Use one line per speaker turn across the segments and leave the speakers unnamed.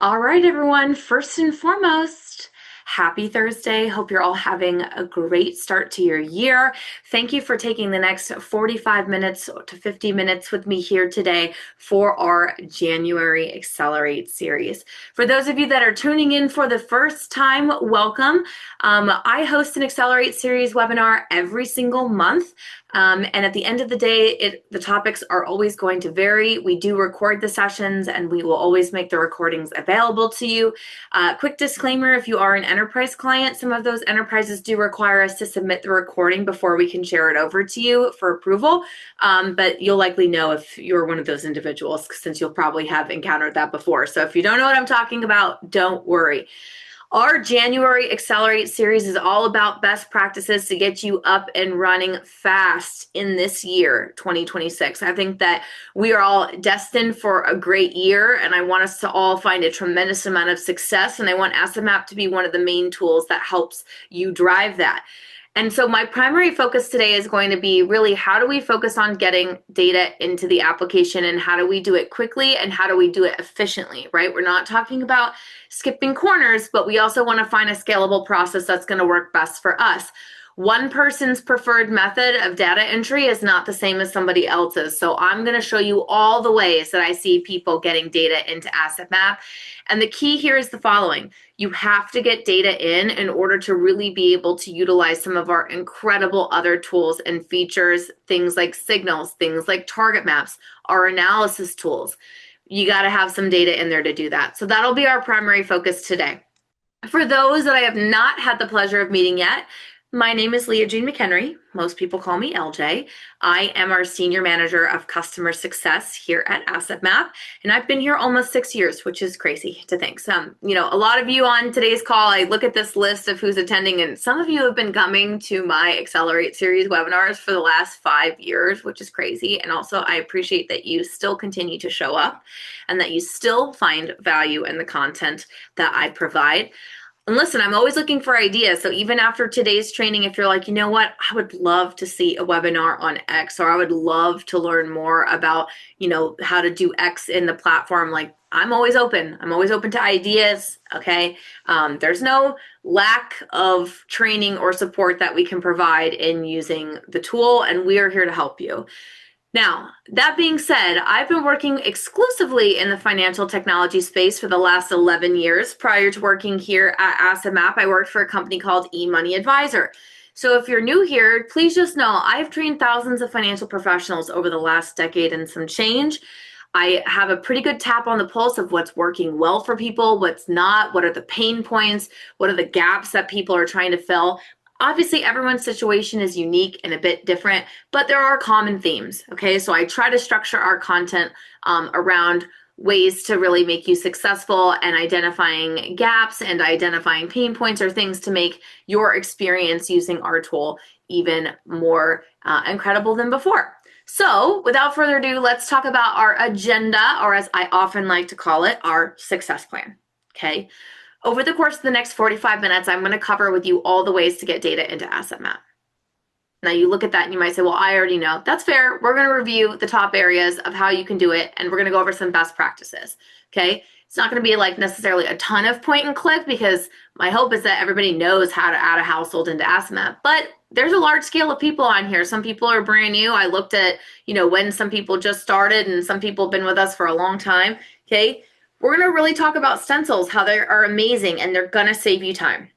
All right, everyone. First and foremost, happy Thursday. Hope you're all having a great start to your year. Thank you for taking the next 45 minutes to 50 minutes with me here today for our January Accelerate series. For those of you that are tuning in for the first time, welcome. I host an Accelerate series webinar every single month. And at the end of the day, the topics are always going to vary. We do record the sessions and we will always make the recordings available to you. Quick disclaimer, if you are an enterprise client, some of those enterprises do require us to submit the recording before we can share it over to you for approval. But you'll likely know if you're one of those individuals since you'll probably have encountered that before. So if you don't know what I'm talking about, don't worry. Our January Accelerate series is all about best practices to get you up and running fast in this year, 2026. I think that we are all destined for a great year, and I want us to all find a tremendous amount of success, and I want Asset Map to be one of the main tools that helps you drive that. And so my primary focus today is going to be really how do we focus on getting data into the application and how do we do it quickly and how do we do it efficiently, right? We're not talking about skipping corners, but we also want to find a scalable process that's going to work best for us. One person's preferred method of data entry is not the same as somebody else's. So I'm going to show you all the ways that I see people getting data into Asset Map. And the key here is the following. You have to get data in order to really be able to utilize some of our incredible other tools and features, things like signals, things like target maps, our analysis tools. You got to have some data in there to do that. So that'll be our primary focus today. For those that I have not had the pleasure of meeting yet, my name is LiaJean McHenry. Most people call me LJ. I am our Senior Manager of Customer Success here at Asset Map, and I've been here almost 6 years, which is crazy to think. A lot of you on today's call, I look at this list of who's attending, and some of you have been coming to my Accelerate series webinars for the last 5 years, which is crazy. And also, I appreciate that you still continue to show up and that you still find value in the content that I provide. And listen, I'm always looking for ideas. So even after today's training, if you're like, you know what, I would love to see a webinar on X, or I would love to learn more about, how to do X in the platform, like I'm always open. I'm always open to ideas, okay? There's no lack of training or support that we can provide in using the tool, and we are here to help you. Now, that being said, I've been working exclusively in the financial technology space for the last 11 years. Prior to working here at Asset Map, I worked for a company called eMoney Advisor. So if you're new here, please just know I've trained thousands of financial professionals over the last decade and some change. I have a pretty good tap on the pulse of what's working well for people, what's not, what are the pain points, what are the gaps that people are trying to fill. Obviously, everyone's situation is unique and a bit different, but there are common themes, okay? So I try to structure our content around ways to really make you successful and identifying gaps and identifying pain points or things to make your experience using our tool even more incredible than before. So without further ado, let's talk about our agenda, or as I often like to call it, our success plan, okay? Over the course of the next 45 minutes, I'm going to cover with you all the ways to get data into Asset Map. Now you look at that and you might say, well, I already know. That's fair. We're going to review the top areas of how you can do it, and we're going to go over some best practices, okay? It's not going to be like necessarily a ton of point and click, because my hope is that everybody knows how to add a household into Asset Map, but there's a large scale of people on here. Some people are brand new. I looked at, when some people just started, and some people have been with us for a long time, okay? We're going to really talk about Stencils, how they are amazing and they're going to save you time.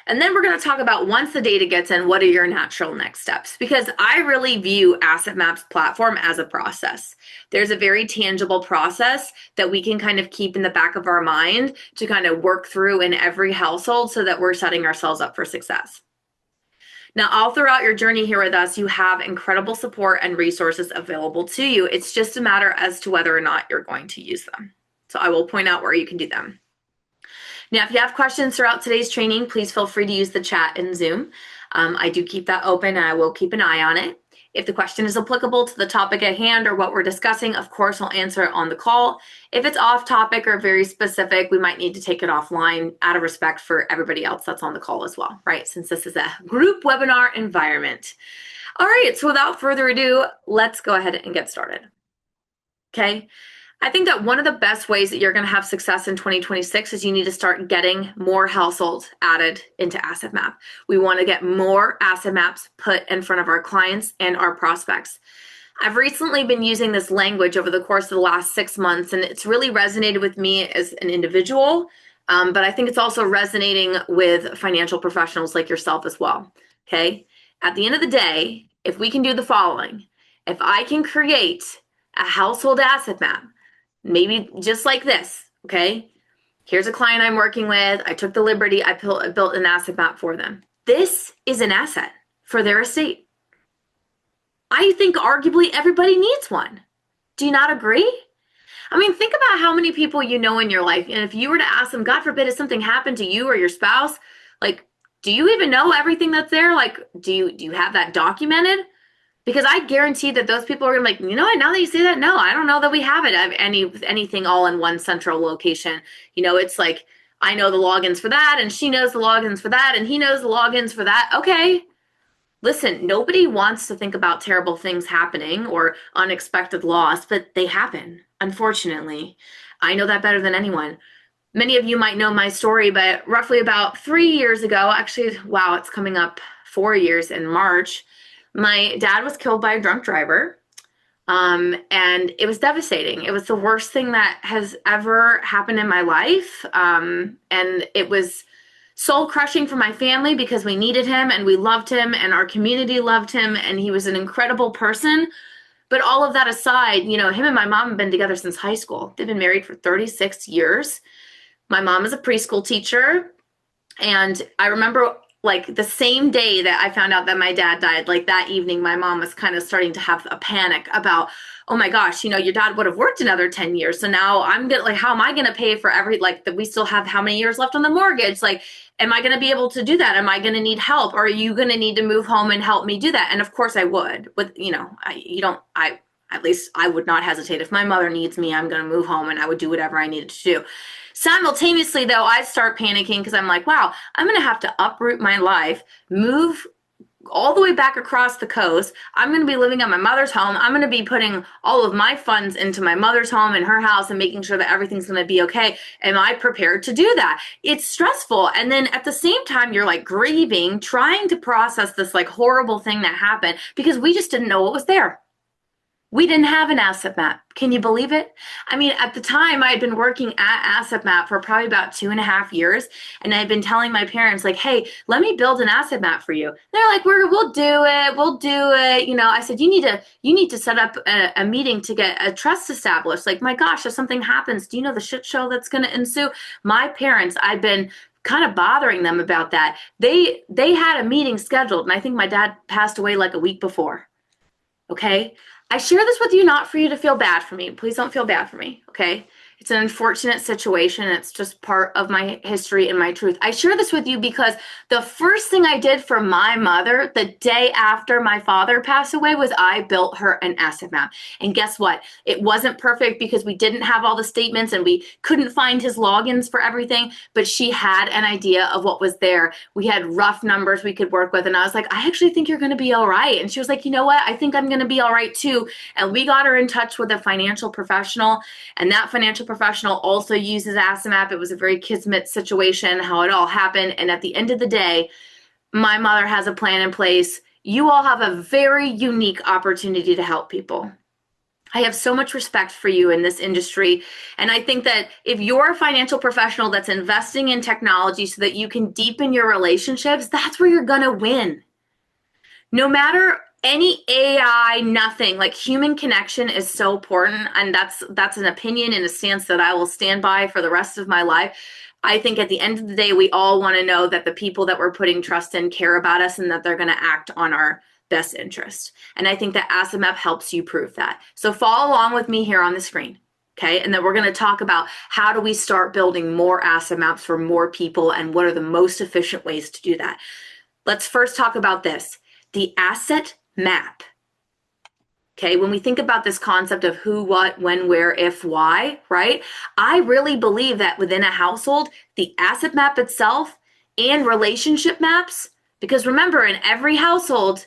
And then we're going to talk about, once the data gets in, what are your natural next steps? Because I really view Asset Map's platform as a process. There's a very tangible process that we can kind of keep in the back of our mind to kind of work through in every household so that we're setting ourselves up for success. Now, all throughout your journey here with us, you have incredible support and resources available to you. It's just a matter as to whether or not you're going to use them. So I will point out where you can do them. Now, if you have questions throughout today's training, please feel free to use the chat in Zoom. I do keep that open and I will keep an eye on it. If the question is applicable to the topic at hand or what we're discussing, of course, I'll answer it on the call. If it's off topic or very specific, we might need to take it offline out of respect for everybody else that's on the call as well, right? Since this is a group webinar environment. All right, so without further ado, let's go ahead and get started. Okay. I think that one of the best ways that you're going to have success in 2026 is you need to start getting more households added into Asset Map. We want to get more asset maps put in front of our clients and our prospects. I've recently been using this language over the course of the last 6 months, and it's really resonated with me as an individual, but I think it's also resonating with financial professionals like yourself as well, okay? At the end of the day, if we can do the following, if I can create a household asset map, maybe just like this, okay? Here's a client I'm working with. I took the liberty. I built an asset map for them. This is an asset for their estate. I think arguably everybody needs one. Do you not agree? I mean, think about how many people you know in your life. And if you were to ask them, God forbid, if something happened to you or your spouse, like, do you even know everything that's there? Like, do you have that documented? Because I guarantee that those people are gonna be like, you know what, now that you say that, no, I don't know that we have it. I have anything all in one central location. You know, it's like, I know the logins for that, and she knows the logins for that, and he knows the logins for that. Okay. Listen, nobody wants to think about terrible things happening or unexpected loss, but they happen, unfortunately. I know that better than anyone. Many of you might know my story, but roughly about 3 years ago, actually, wow, it's coming up 4 years in March, my dad was killed by a drunk driver, and it was devastating. It was the worst thing that has ever happened in my life, and it was soul-crushing for my family because we needed him and we loved him and our community loved him, and he was an incredible person. But all of that aside, you know, him and my mom have been together since high school. They've been married for 36 years. My mom is a preschool teacher, and I remember like the same day that I found out that my dad died, like that evening, my mom was kind of starting to have a panic about, oh my gosh, you know, your dad would have worked another 10 years. So now I'm gonna, like, how am I going to pay for that we still have how many years left on the mortgage? Like, am I going to be able to do that? Am I going to need help? Or are you going to need to move home and help me do that? And of course I would, with, you know, at least I would not hesitate. If my mother needs me, I'm going to move home and I would do whatever I needed to do. Simultaneously, though, I start panicking because I'm like, wow, I'm going to have to uproot my life, move all the way back across the coast. I'm going to be living at my mother's home. I'm going to be putting all of my funds into my mother's home and her house and making sure that everything's going to be okay. Am I prepared to do that? It's stressful. And then at the same time, you're like grieving, trying to process this like horrible thing that happened because we just didn't know what was there. We didn't have an asset map. Can you believe it? I mean, at the time, I had been working at Asset Map for probably about 2.5 years, and I had been telling my parents, like, hey, let me build an asset map for you. They're like, we'll do it. You know, I said, you need to set up a meeting to get a trust established. Like, my gosh, if something happens, do you know the shit show that's going to ensue? My parents, I've been kind of bothering them about that. They had a meeting scheduled, and I think my dad passed away like a week before. Okay? I share this with you not for you to feel bad for me. Please don't feel bad for me, okay? It's an unfortunate situation. It's just part of my history and my truth. I share this with you because the first thing I did for my mother the day after my father passed away was I built her an asset map. And guess what? It wasn't perfect because we didn't have all the statements and we couldn't find his logins for everything, but she had an idea of what was there. We had rough numbers we could work with. And I was like, I actually think you're going to be all right. And she was like, you know what? I think I'm going to be all right too. And we got her in touch with a financial professional, and that financial professional also uses asset map. It was a very kismet situation, how it all happened. And at the end of the day, my mother has a plan in place. You all have a very unique opportunity to help people. I have so much respect for you in this industry. And I think that if you're a financial professional that's investing in technology so that you can deepen your relationships, that's where you're going to win. No matter any AI, nothing, like human connection is so important. And that's an opinion and a stance that I will stand by for the rest of my life. I think at the end of the day, we all want to know that the people that we're putting trust in care about us and that they're going to act on our best interest. And I think that Asset Map helps you prove that. So follow along with me here on the screen. Okay, and then we're going to talk about how do we start building more asset maps for more people and what are the most efficient ways to do that. Let's first talk about this, the asset map. Okay, when we think about this concept of who, what, when, where, if, why, right? I really believe that within a household, the asset map itself and relationship maps, because remember, in every household,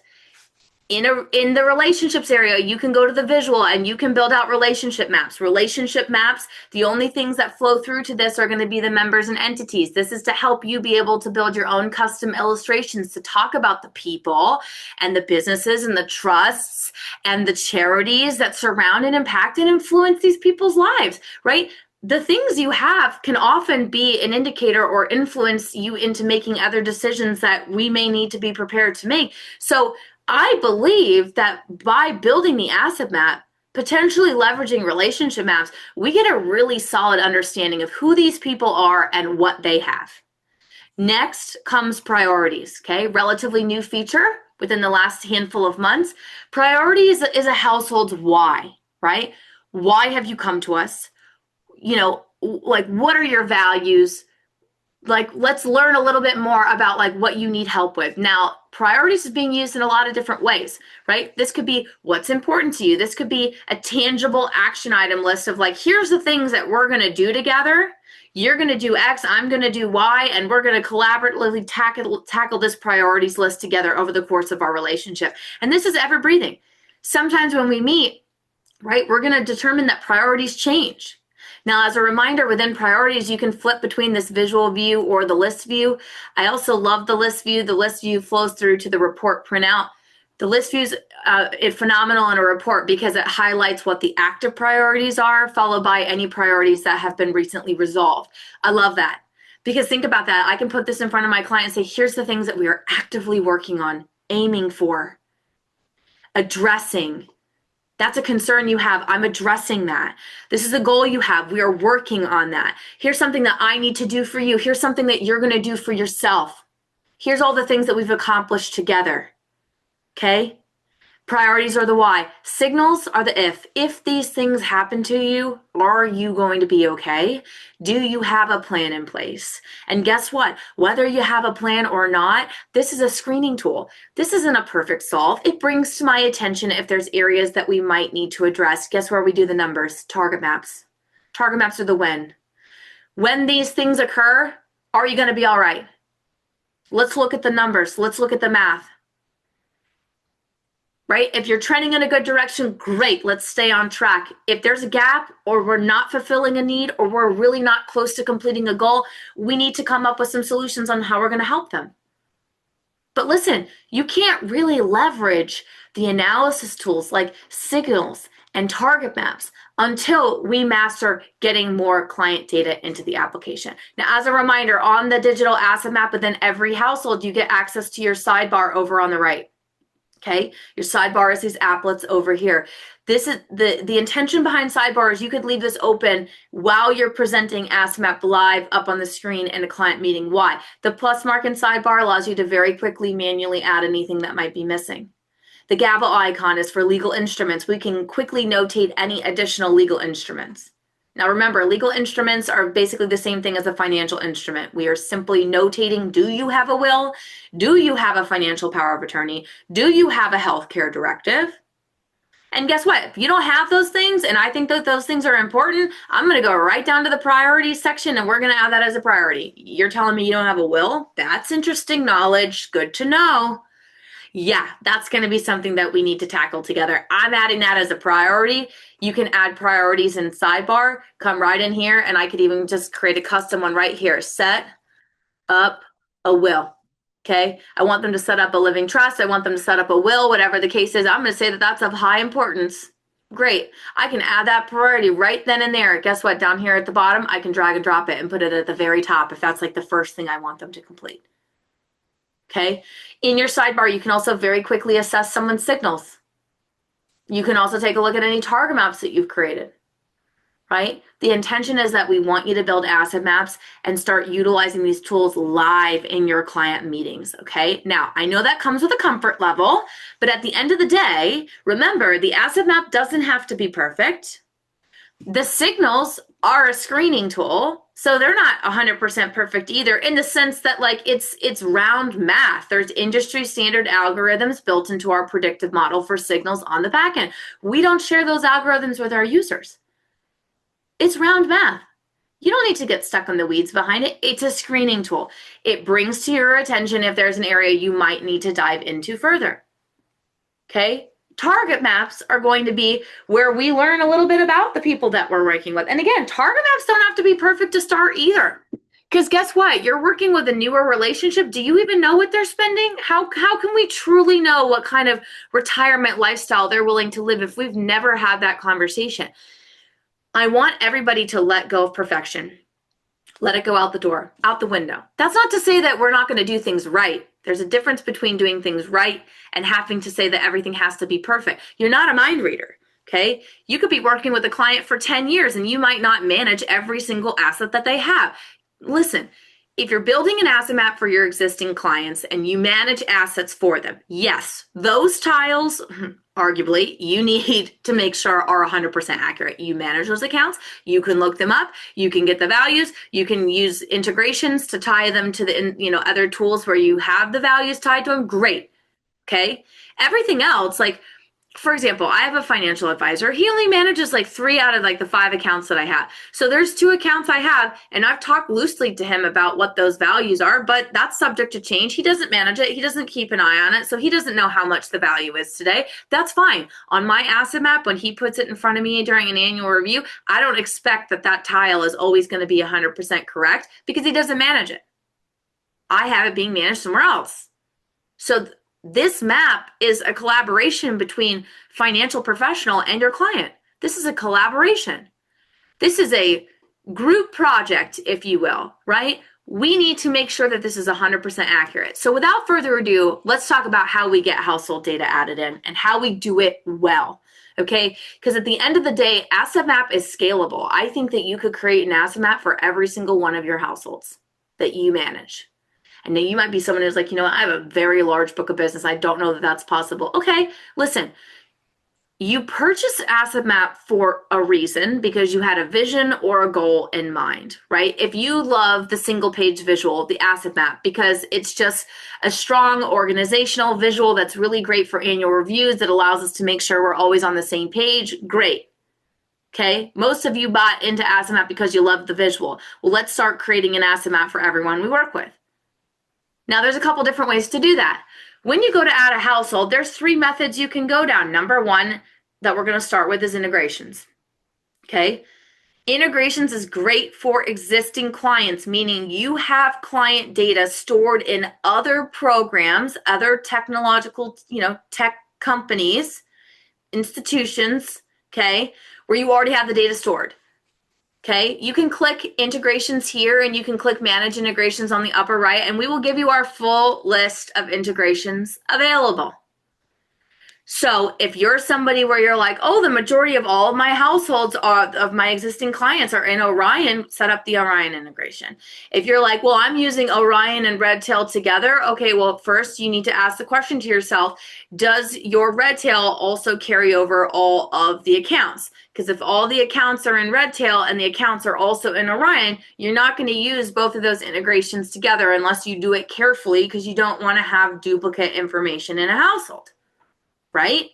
in the relationships area, you can go to the visual and you can build out relationship maps. Relationship maps, the only things that flow through to this are going to be the members and entities. This is to help you be able to build your own custom illustrations to talk about the people and the businesses and the trusts and the charities that surround and impact and influence these people's lives, right? The things you have can often be an indicator or influence you into making other decisions that we may need to be prepared to make. So I believe that by building the asset map, potentially leveraging relationship maps, we get a really solid understanding of who these people are and what they have. Next comes priorities, okay? Relatively new feature within the last handful of months. Priorities is a household's why, right? Why have you come to us? You know, like, what are your values? Like, let's learn a little bit more about like what you need help with. Now, priorities is being used in a lot of different ways, right? This could be what's important to you. This could be a tangible action item list of like, here's the things that we're going to do together. You're going to do X, I'm going to do Y, and we're going to collaboratively tackle this priorities list together over the course of our relationship. And this is ever breathing. Sometimes when we meet, right, we're going to determine that priorities change. Now, as a reminder, within priorities, you can flip between this visual view or the list view. I also love the list view. The list view flows through to the report printout. The list view is phenomenal in a report because it highlights what the active priorities are, followed by any priorities that have been recently resolved. I love that because think about that. I can put this in front of my client and say, here's the things that we are actively working on, aiming for, addressing. That's a concern you have. I'm addressing that. This is a goal you have. We are working on that. Here's something that I need to do for you. Here's something that you're going to do for yourself. Here's all the things that we've accomplished together. Okay? Priorities are the why. Signals are the if. If these things happen to you, are you going to be okay? Do you have a plan in place? And guess what? Whether you have a plan or not, this is a screening tool. This isn't a perfect solve. It brings to my attention if there's areas that we might need to address. Guess where we do the numbers? Target maps. Target maps are the when. When these things occur, are you going to be all right? Let's look at the numbers. Let's look at the math. Right? If you're trending in a good direction, great, let's stay on track. If there's a gap or we're not fulfilling a need or we're really not close to completing a goal, we need to come up with some solutions on how we're going to help them. But listen, you can't really leverage the analysis tools like signals and target maps until we master getting more client data into the application. Now, as a reminder, on the digital asset map within every household, you get access to your sidebar over on the right. Okay, your sidebar is these applets over here. This is the intention behind sidebar is you could leave this open while you're presenting asset map live up on the screen in a client meeting. Why? The plus mark in sidebar allows you to very quickly manually add anything that might be missing. The gavel icon is for legal instruments. We can quickly notate any additional legal instruments. Now remember, legal instruments are basically the same thing as a financial instrument. We are simply notating, do you have a will? Do you have a financial power of attorney? Do you have a healthcare directive? And guess what? If you don't have those things, and I think that those things are important, I'm going to go right down to the priorities section and we're going to add that as a priority. You're telling me you don't have a will? That's interesting knowledge. Good to know. Yeah, that's going to be something that we need to tackle together. I'm adding that as a priority. You can add priorities in sidebar, come right in here, and I could even just create a custom one right here. Set up a will. Okay, I want them to set up a living trust. I want them to set up a will, whatever the case is. I'm going to say that that's of high importance. Great. I can add that priority right then and there. Guess what? Down here at the bottom, I can drag and drop it and put it at the very top if that's like the first thing I want them to complete. Okay. In your sidebar, you can also very quickly assess someone's signals. You can also take a look at any target maps that you've created, right? The intention is that we want you to build asset maps and start utilizing these tools live in your client meetings, okay? Now, I know that comes with a comfort level, but at the end of the day, remember, the asset map doesn't have to be perfect. The signals are a screening tool, so they're not 100% perfect either in the sense that like it's round math. There's industry standard algorithms built into our predictive model for signals on the back end. We don't share those algorithms with our users. It's round math. You don't need to get stuck in the weeds behind it. It's a screening tool. It brings to your attention if there's an area you might need to dive into further. Okay. Target maps are going to be where we learn a little bit about the people that we're working with. And again, target maps don't have to be perfect to start either. Because guess what? You're working with a newer relationship. Do you even know what they're spending? How can we truly know what kind of retirement lifestyle they're willing to live if we've never had that conversation? I want everybody to let go of perfection. Let it go out the door, out the window. That's not to say that we're not going to do things right. There's a difference between doing things right and having to say that everything has to be perfect. You're not a mind reader, okay? You could be working with a client for 10 years and you might not manage every single asset that they have. Listen, if you're building an asset map for your existing clients and you manage assets for them, yes, those tiles, arguably, you need to make sure are 100% accurate. You manage those accounts, you can look them up, you can get the values, you can use integrations to tie them to the other tools where you have the values tied to them. Great. Okay. Everything else, like, for example, I have a financial advisor. He only manages like 3 out of like the 5 accounts that I have. So there's 2 accounts I have, and I've talked loosely to him about what those values are, but that's subject to change. He doesn't manage it. He doesn't keep an eye on it. So he doesn't know how much the value is today. That's fine. On my asset map, when he puts it in front of me during an annual review, I don't expect that tile is always going to be 100% correct because he doesn't manage it. I have it being managed somewhere else. So this map is a collaboration between financial professional and your client. This is a collaboration. This is a group project, if you will, right? We need to make sure that this is 100% accurate. So without further ado, let's talk about how we get household data added in and how we do it well, okay? Because at the end of the day, asset map is scalable. I think that you could create an asset map for every single one of your households that you manage. And now you might be someone who's like, I have a very large book of business. I don't know that that's possible. Okay, listen, you purchase asset map for a reason because you had a vision or a goal in mind, right? If you love the single page visual of the asset map because it's just a strong organizational visual that's really great for annual reviews that allows us to make sure we're always on the same page, great. Okay, most of you bought into asset map because you love the visual. Well, let's start creating an asset map for everyone we work with. Now, there's a couple different ways to do that. When you go to add a household, there's 3 methods you can go down. Number 1 that we're going to start with is integrations. Okay, integrations is great for existing clients, meaning you have client data stored in other programs, other technological, tech companies, institutions, okay, where you already have the data stored. Okay, you can click integrations here and you can click manage integrations on the upper right, and we will give you our full list of integrations available. So if you're somebody where you're like, oh, the majority of all of my households of my existing clients are in Orion, set up the Orion integration. If you're like, well, I'm using Orion and Redtail together. Okay, well, first you need to ask the question to yourself, does your Redtail also carry over all of the accounts? Because if all the accounts are in Redtail and the accounts are also in Orion, you're not going to use both of those integrations together unless you do it carefully because you don't want to have duplicate information in a household. Right?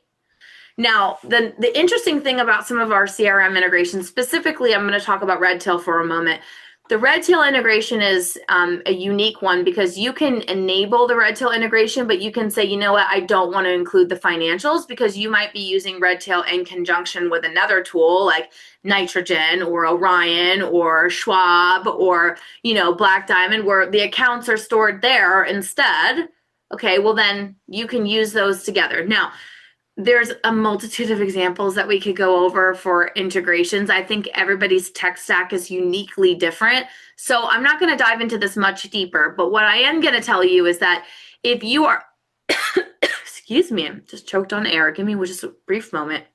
Now, the interesting thing about some of our CRM integrations, specifically, I'm going to talk about Redtail for a moment. The Redtail integration is a unique one because you can enable the Redtail integration, but you can say, you know what, I don't want to include the financials because you might be using Redtail in conjunction with another tool like LiaJean or Orion or Schwab or, Black Diamond where the accounts are stored there instead. Okay, well then you can use those together. Now, there's a multitude of examples that we could go over for integrations. I think everybody's tech stack is uniquely different. So I'm not going to dive into this much deeper, but what I am going to tell you is that if you are, excuse me, I'm just choked on air. Give me just a brief moment.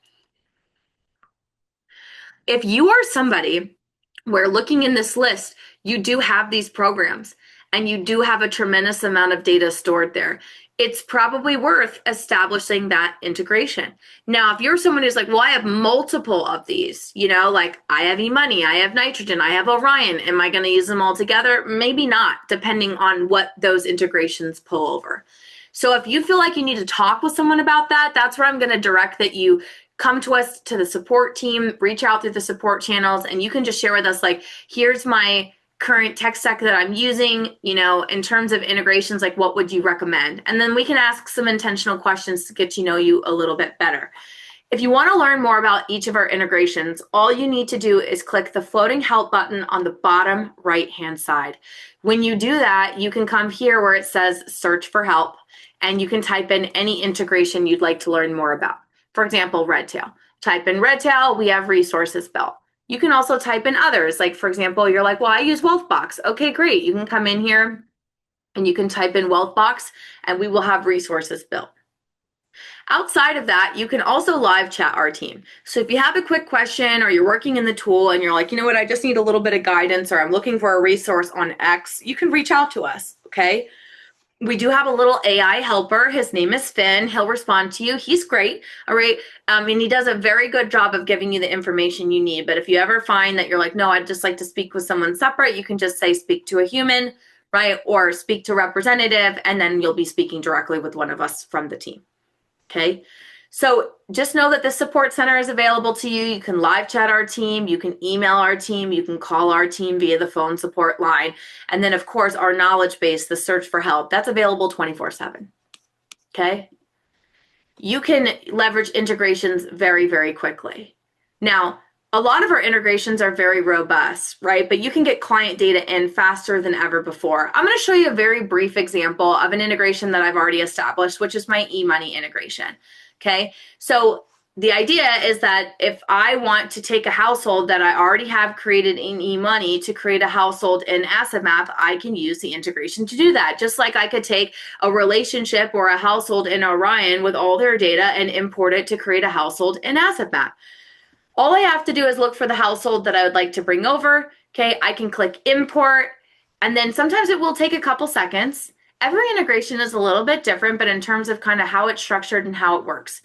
If you are somebody where looking in this list, you do have these programs, and you do have a tremendous amount of data stored there, it's probably worth establishing that integration. Now, if you're someone who's like, well, I have multiple of these, like I have eMoney, I have LiaJean, I have Orion, am I going to use them all together? Maybe not, depending on what those integrations pull over. So if you feel like you need to talk with someone about that, that's where I'm going to direct that you come to us, to the support team, reach out through the support channels, and you can just share with us, like, here's my current tech stack that I'm using, in terms of integrations, like what would you recommend? And then we can ask some intentional questions to get to know you a little bit better. If you want to learn more about each of our integrations, all you need to do is click the floating help button on the bottom right-hand side. When you do that, you can come here where it says search for help, and you can type in any integration you'd like to learn more about. For example, Redtail. Type in Redtail, we have resources built. You can also type in others. Like, for example, you're like, well, I use Wealthbox. Okay, great. You can come in here and you can type in Wealthbox, and we will have resources built. Outside of that, you can also live chat our team. So if you have a quick question or you're working in the tool and you're like, you know what, I just need a little bit of guidance, or I'm looking for a resource on X, you can reach out to us, okay? We do have a little AI helper. His name is Finn. He'll respond to you. He's great, all right? And he does a very good job of giving you the information you need. But if you ever find that you're like, no, I'd just like to speak with someone separate, you can just say speak to a human, right? Or speak to representative, and then you'll be speaking directly with one of us from the team. Okay, so just know that the support center is available to you. You can live chat our team, you can email our team, you can call our team via the phone support line. And then of course, our knowledge base, the search for help, that's available 24/7. Okay, you can leverage integrations very, very quickly. Now, a lot of our integrations are very robust, right? But you can get client data in faster than ever before. I'm going to show you a very brief example of an integration that I've already established, which is my eMoney integration. Okay, so the idea is that if I want to take a household that I already have created in eMoney to create a household in AssetMap, I can use the integration to do that. Just like I could take a relationship or a household in Orion with all their data and import it to create a household in AssetMap. All I have to do is look for the household that I would like to bring over. Okay, I can click import, and then sometimes it will take a couple seconds. Every integration is a little bit different, but in terms of kind of how it's structured and how it works.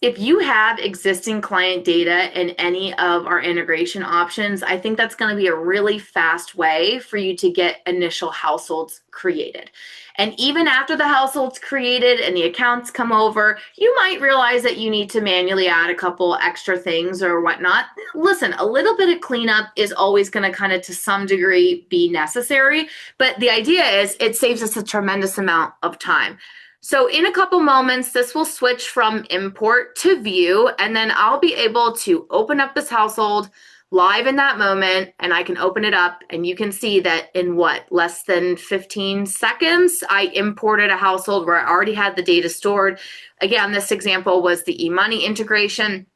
If you have existing client data in any of our integration options, I think that's going to be a really fast way for you to get initial households created. And even after the household's created and the accounts come over, you might realize that you need to manually add a couple extra things or whatnot. Listen, a little bit of cleanup is always going to kind of to some degree be necessary, but the idea is it saves us a tremendous amount of time. So in a couple moments, this will switch from import to view, and then I'll be able to open up this household live in that moment, and I can open it up, and you can see that in less than 15 seconds, I imported a household where I already had the data stored. Again, this example was the eMoney integration,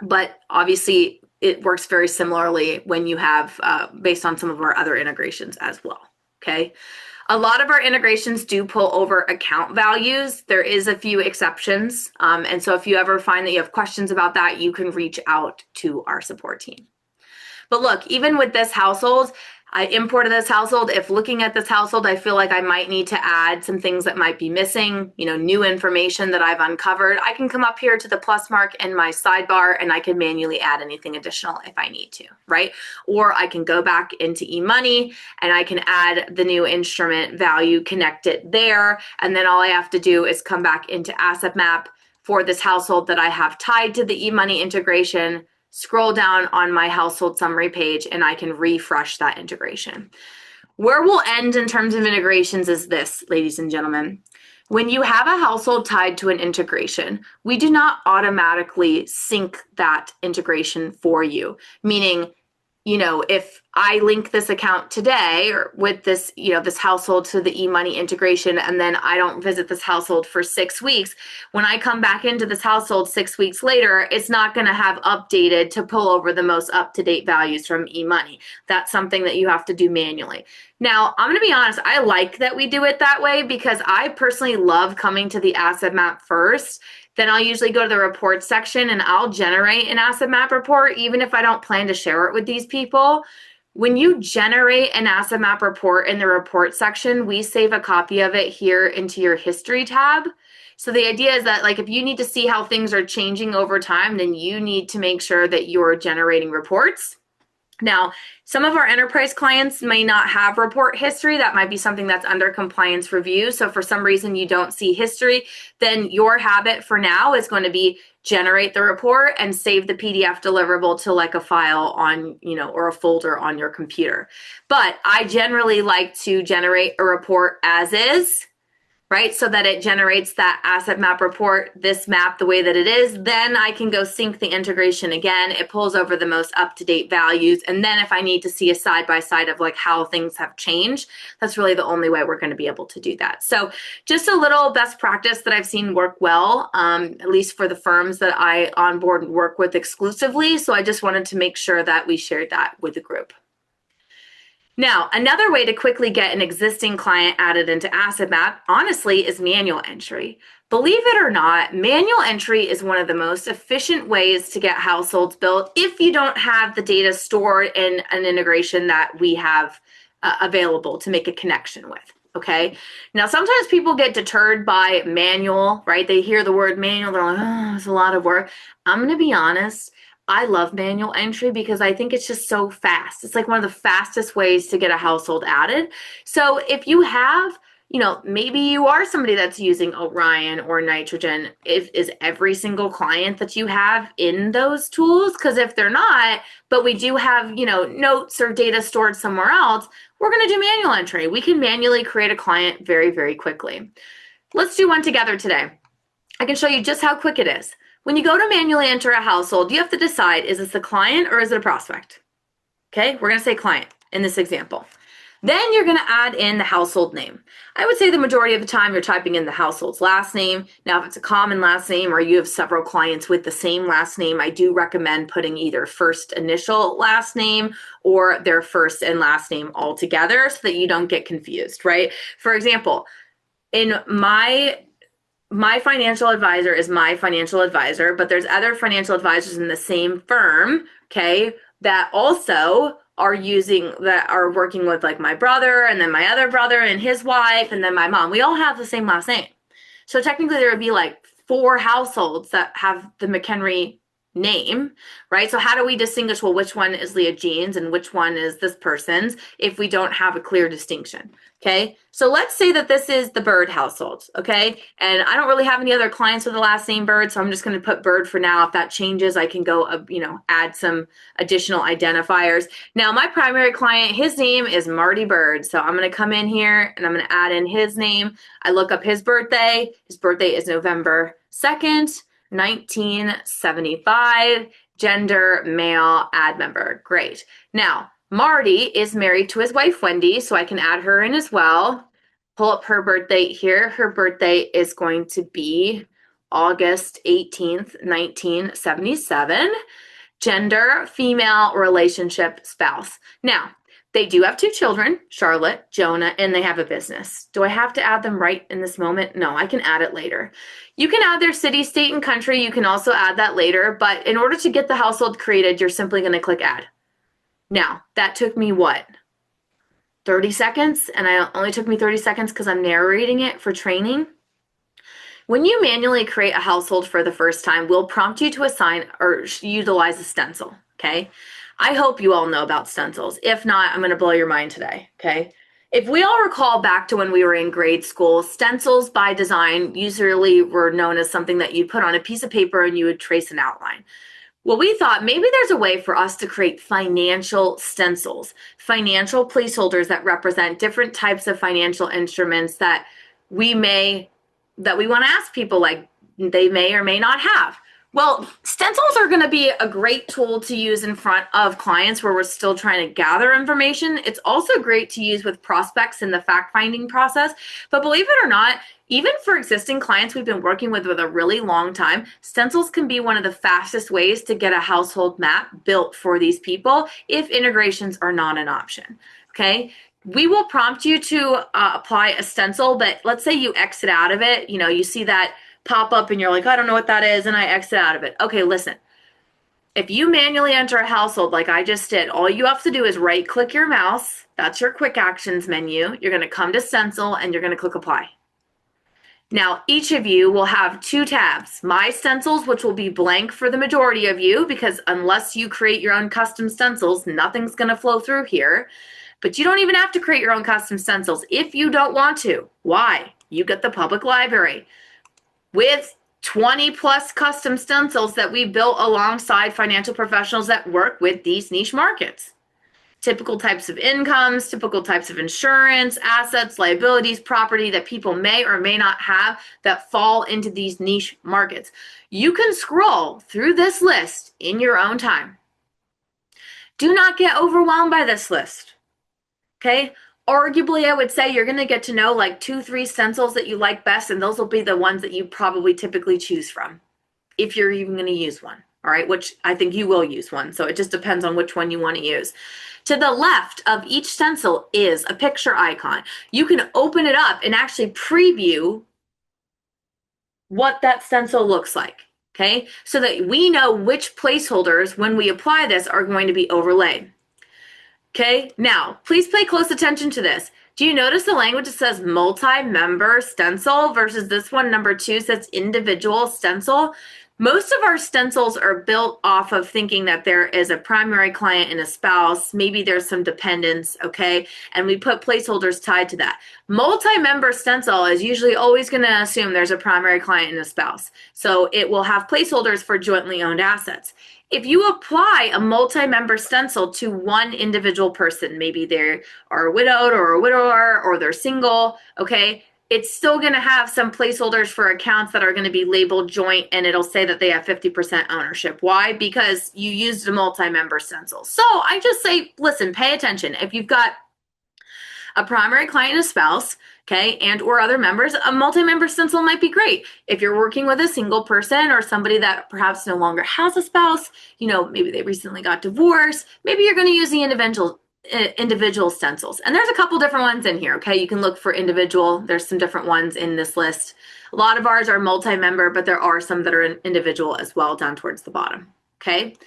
but obviously it works very similarly when you have, based on some of our other integrations as well, okay? A lot of our integrations do pull over account values. There is a few exceptions. And so if you ever find that you have questions about that, you can reach out to our support team. But look, even with this household, I imported this household. If looking at this household, I feel like I might need to add some things that might be missing, new information that I've uncovered, I can come up here to the plus mark in my sidebar and I can manually add anything additional if I need to, right? Or I can go back into eMoney and I can add the new instrument value, connect it there. And then all I have to do is come back into AssetMap for this household that I have tied to the eMoney integration, scroll down on my household summary page, and I can refresh that integration. Where we'll end in terms of integrations is this, ladies and gentlemen. When you have a household tied to an integration, we do not automatically sync that integration for you, meaning, if I link this account today or with this, this household to the eMoney integration, and then I don't visit this household for 6 weeks, when I come back into this household 6 weeks later, it's not going to have updated to pull over the most up-to-date values from eMoney. That's something that you have to do manually. Now, I'm going to be honest, I like that we do it that way because I personally love coming to the AssetMap first. Then I'll usually go to the report section and I'll generate an AssetMap report, even if I don't plan to share it with these people. When you generate an AssetMap report in the report section, we save a copy of it here into your history tab. So the idea is that if you need to see how things are changing over time, then you need to make sure that you're generating reports. Now, some of our enterprise clients may not have report history. That might be something that's under compliance review. So for some reason you don't see history, then your habit for now is going to be generate the report and save the PDF deliverable to like a file on, or a folder on your computer. But I generally like to generate a report as is, right? So that it generates that asset map report, this map the way that it is. Then I can go sync the integration again. It pulls over the most up-to-date values. And then if I need to see a side-by-side of like how things have changed, that's really the only way we're going to be able to do that. So just a little best practice that I've seen work well, at least for the firms that I onboard and work with exclusively. So I just wanted to make sure that we shared that with the group. Now, another way to quickly get an existing client added into Asset Map, honestly, is manual entry. Believe it or not, manual entry is one of the most efficient ways to get households built if you don't have the data stored in an integration that we have available to make a connection with. Okay. Now, sometimes people get deterred by manual, right? They hear the word manual, they're like, oh, it's a lot of work. I'm going to be honest. I love manual entry because I think it's just so fast. It's like one of the fastest ways to get a household added. So if you have, maybe you are somebody that's using Orion or Nitrogen, is every single client that you have in those tools? Because if they're not, but we do have, notes or data stored somewhere else, we're going to do manual entry. We can manually create a client very, very quickly. Let's do one together today. I can show you just how quick it is. When you go to manually enter a household, you have to decide, is this a client or is it a prospect? Okay, we're going to say client in this example. Then you're going to add in the household name. I would say the majority of the time you're typing in the household's last name. Now, if it's a common last name or you have several clients with the same last name, I do recommend putting either first initial last name or their first and last name all together so that you don't get confused, right? For example, in my financial advisor is my financial advisor, but there's other financial advisors in the same firm, okay, that also are working with like my brother and then my other brother and his wife and then my mom. We all have the same last name. So technically there would be like 4 households that have the McHenry name, right? So how do we distinguish, well, which one is LiaJean's and which one is this person's if we don't have a clear distinction? Okay, so let's say that this is the Bird household, okay? And I don't really have any other clients with the last name Bird, so I'm just going to put Bird for now. If that changes, I can go, add some additional identifiers. Now, my primary client, his name is Marty Bird, so I'm going to come in here and I'm going to add in his name. I look up his birthday. His birthday is November 2nd, 1975, gender, male, add member. Great. Now, Marty is married to his wife, Wendy, so I can add her in as well. Pull up her birthday here. Her birthday is going to be August 18th, 1977. Gender, female, relationship, spouse. Now, they do have 2 children, Charlotte, Jonah, and they have a business. Do I have to add them right in this moment? No, I can add it later. You can add their city, state, and country. You can also add that later, but in order to get the household created, you're simply going to click add. Now, that took me what? 30 seconds, and it only took me 30 seconds because I'm narrating it for training. When you manually create a household for the first time, we'll prompt you to assign or utilize a stencil, okay? I hope you all know about stencils. If not, I'm going to blow your mind today, okay? If we all recall back to when we were in grade school, stencils by design usually were known as something that you'd put on a piece of paper and you would trace an outline. Well, we thought maybe there's a way for us to create financial stencils, financial placeholders that represent different types of financial instruments that we want to ask people like they may or may not have. Well, stencils are going to be a great tool to use in front of clients where we're still trying to gather information. It's also great to use with prospects in the fact-finding process. But believe it or not, even for existing clients we've been working with a really long time, stencils can be one of the fastest ways to get a household map built for these people if integrations are not an option, okay? We will prompt you to apply a stencil, but let's say you exit out of it. You see that pop up and you're like, I don't know what that is, and I exit out of it. Okay, listen. If you manually enter a household like I just did, all you have to do is right-click your mouse. That's your quick actions menu. You're going to come to stencil and you're going to click apply. Now, each of you will have 2 tabs, My Stencils, which will be blank for the majority of you, because unless you create your own custom stencils, nothing's going to flow through here. But you don't even have to create your own custom stencils if you don't want to. Why? You get the public library with 20 plus custom stencils that we built alongside financial professionals that work with these niche markets. Typical types of incomes, typical types of insurance, assets, liabilities, property that people may or may not have that fall into these niche markets. You can scroll through this list in your own time. Do not get overwhelmed by this list, okay? Arguably, I would say you're going to get to know like 2-3 stencils that you like best, and those will be the ones that you probably typically choose from, if you're even going to use one, all right? Which I think you will use one, so it just depends on which one you want to use. To the left of each stencil is a picture icon. You can open it up and actually preview what that stencil looks like, okay? So that we know which placeholders, when we apply this, are going to be overlaid. Okay, now please pay close attention to this. Do you notice the language that says multi-member stencil versus this one, number 2, says individual stencil? Most of our stencils are built off of thinking that there is a primary client and a spouse. Maybe there's some dependents, okay? And we put placeholders tied to that. Multi-member stencil is usually always going to assume there's a primary client and a spouse. So it will have placeholders for jointly owned assets. If you apply a multi-member stencil to one individual person, maybe they are widowed or a widower or they're single, okay, it's still going to have some placeholders for accounts that are going to be labeled joint, and it'll say that they have 50% ownership. Why? Because you used a multi-member stencil. So I just say, listen, pay attention. If you've got a primary client and a spouse, okay, and or other members, a multi-member stencil might be great. If you're working with a single person or somebody that perhaps no longer has a spouse, you know, maybe they recently got divorced, maybe you're going to use the individual stencils. And there's a couple different ones in here, okay? You can look for individual. There's some different ones in this list. A lot of ours are multi-member, but there are some that are individual as well down towards the bottom, okay?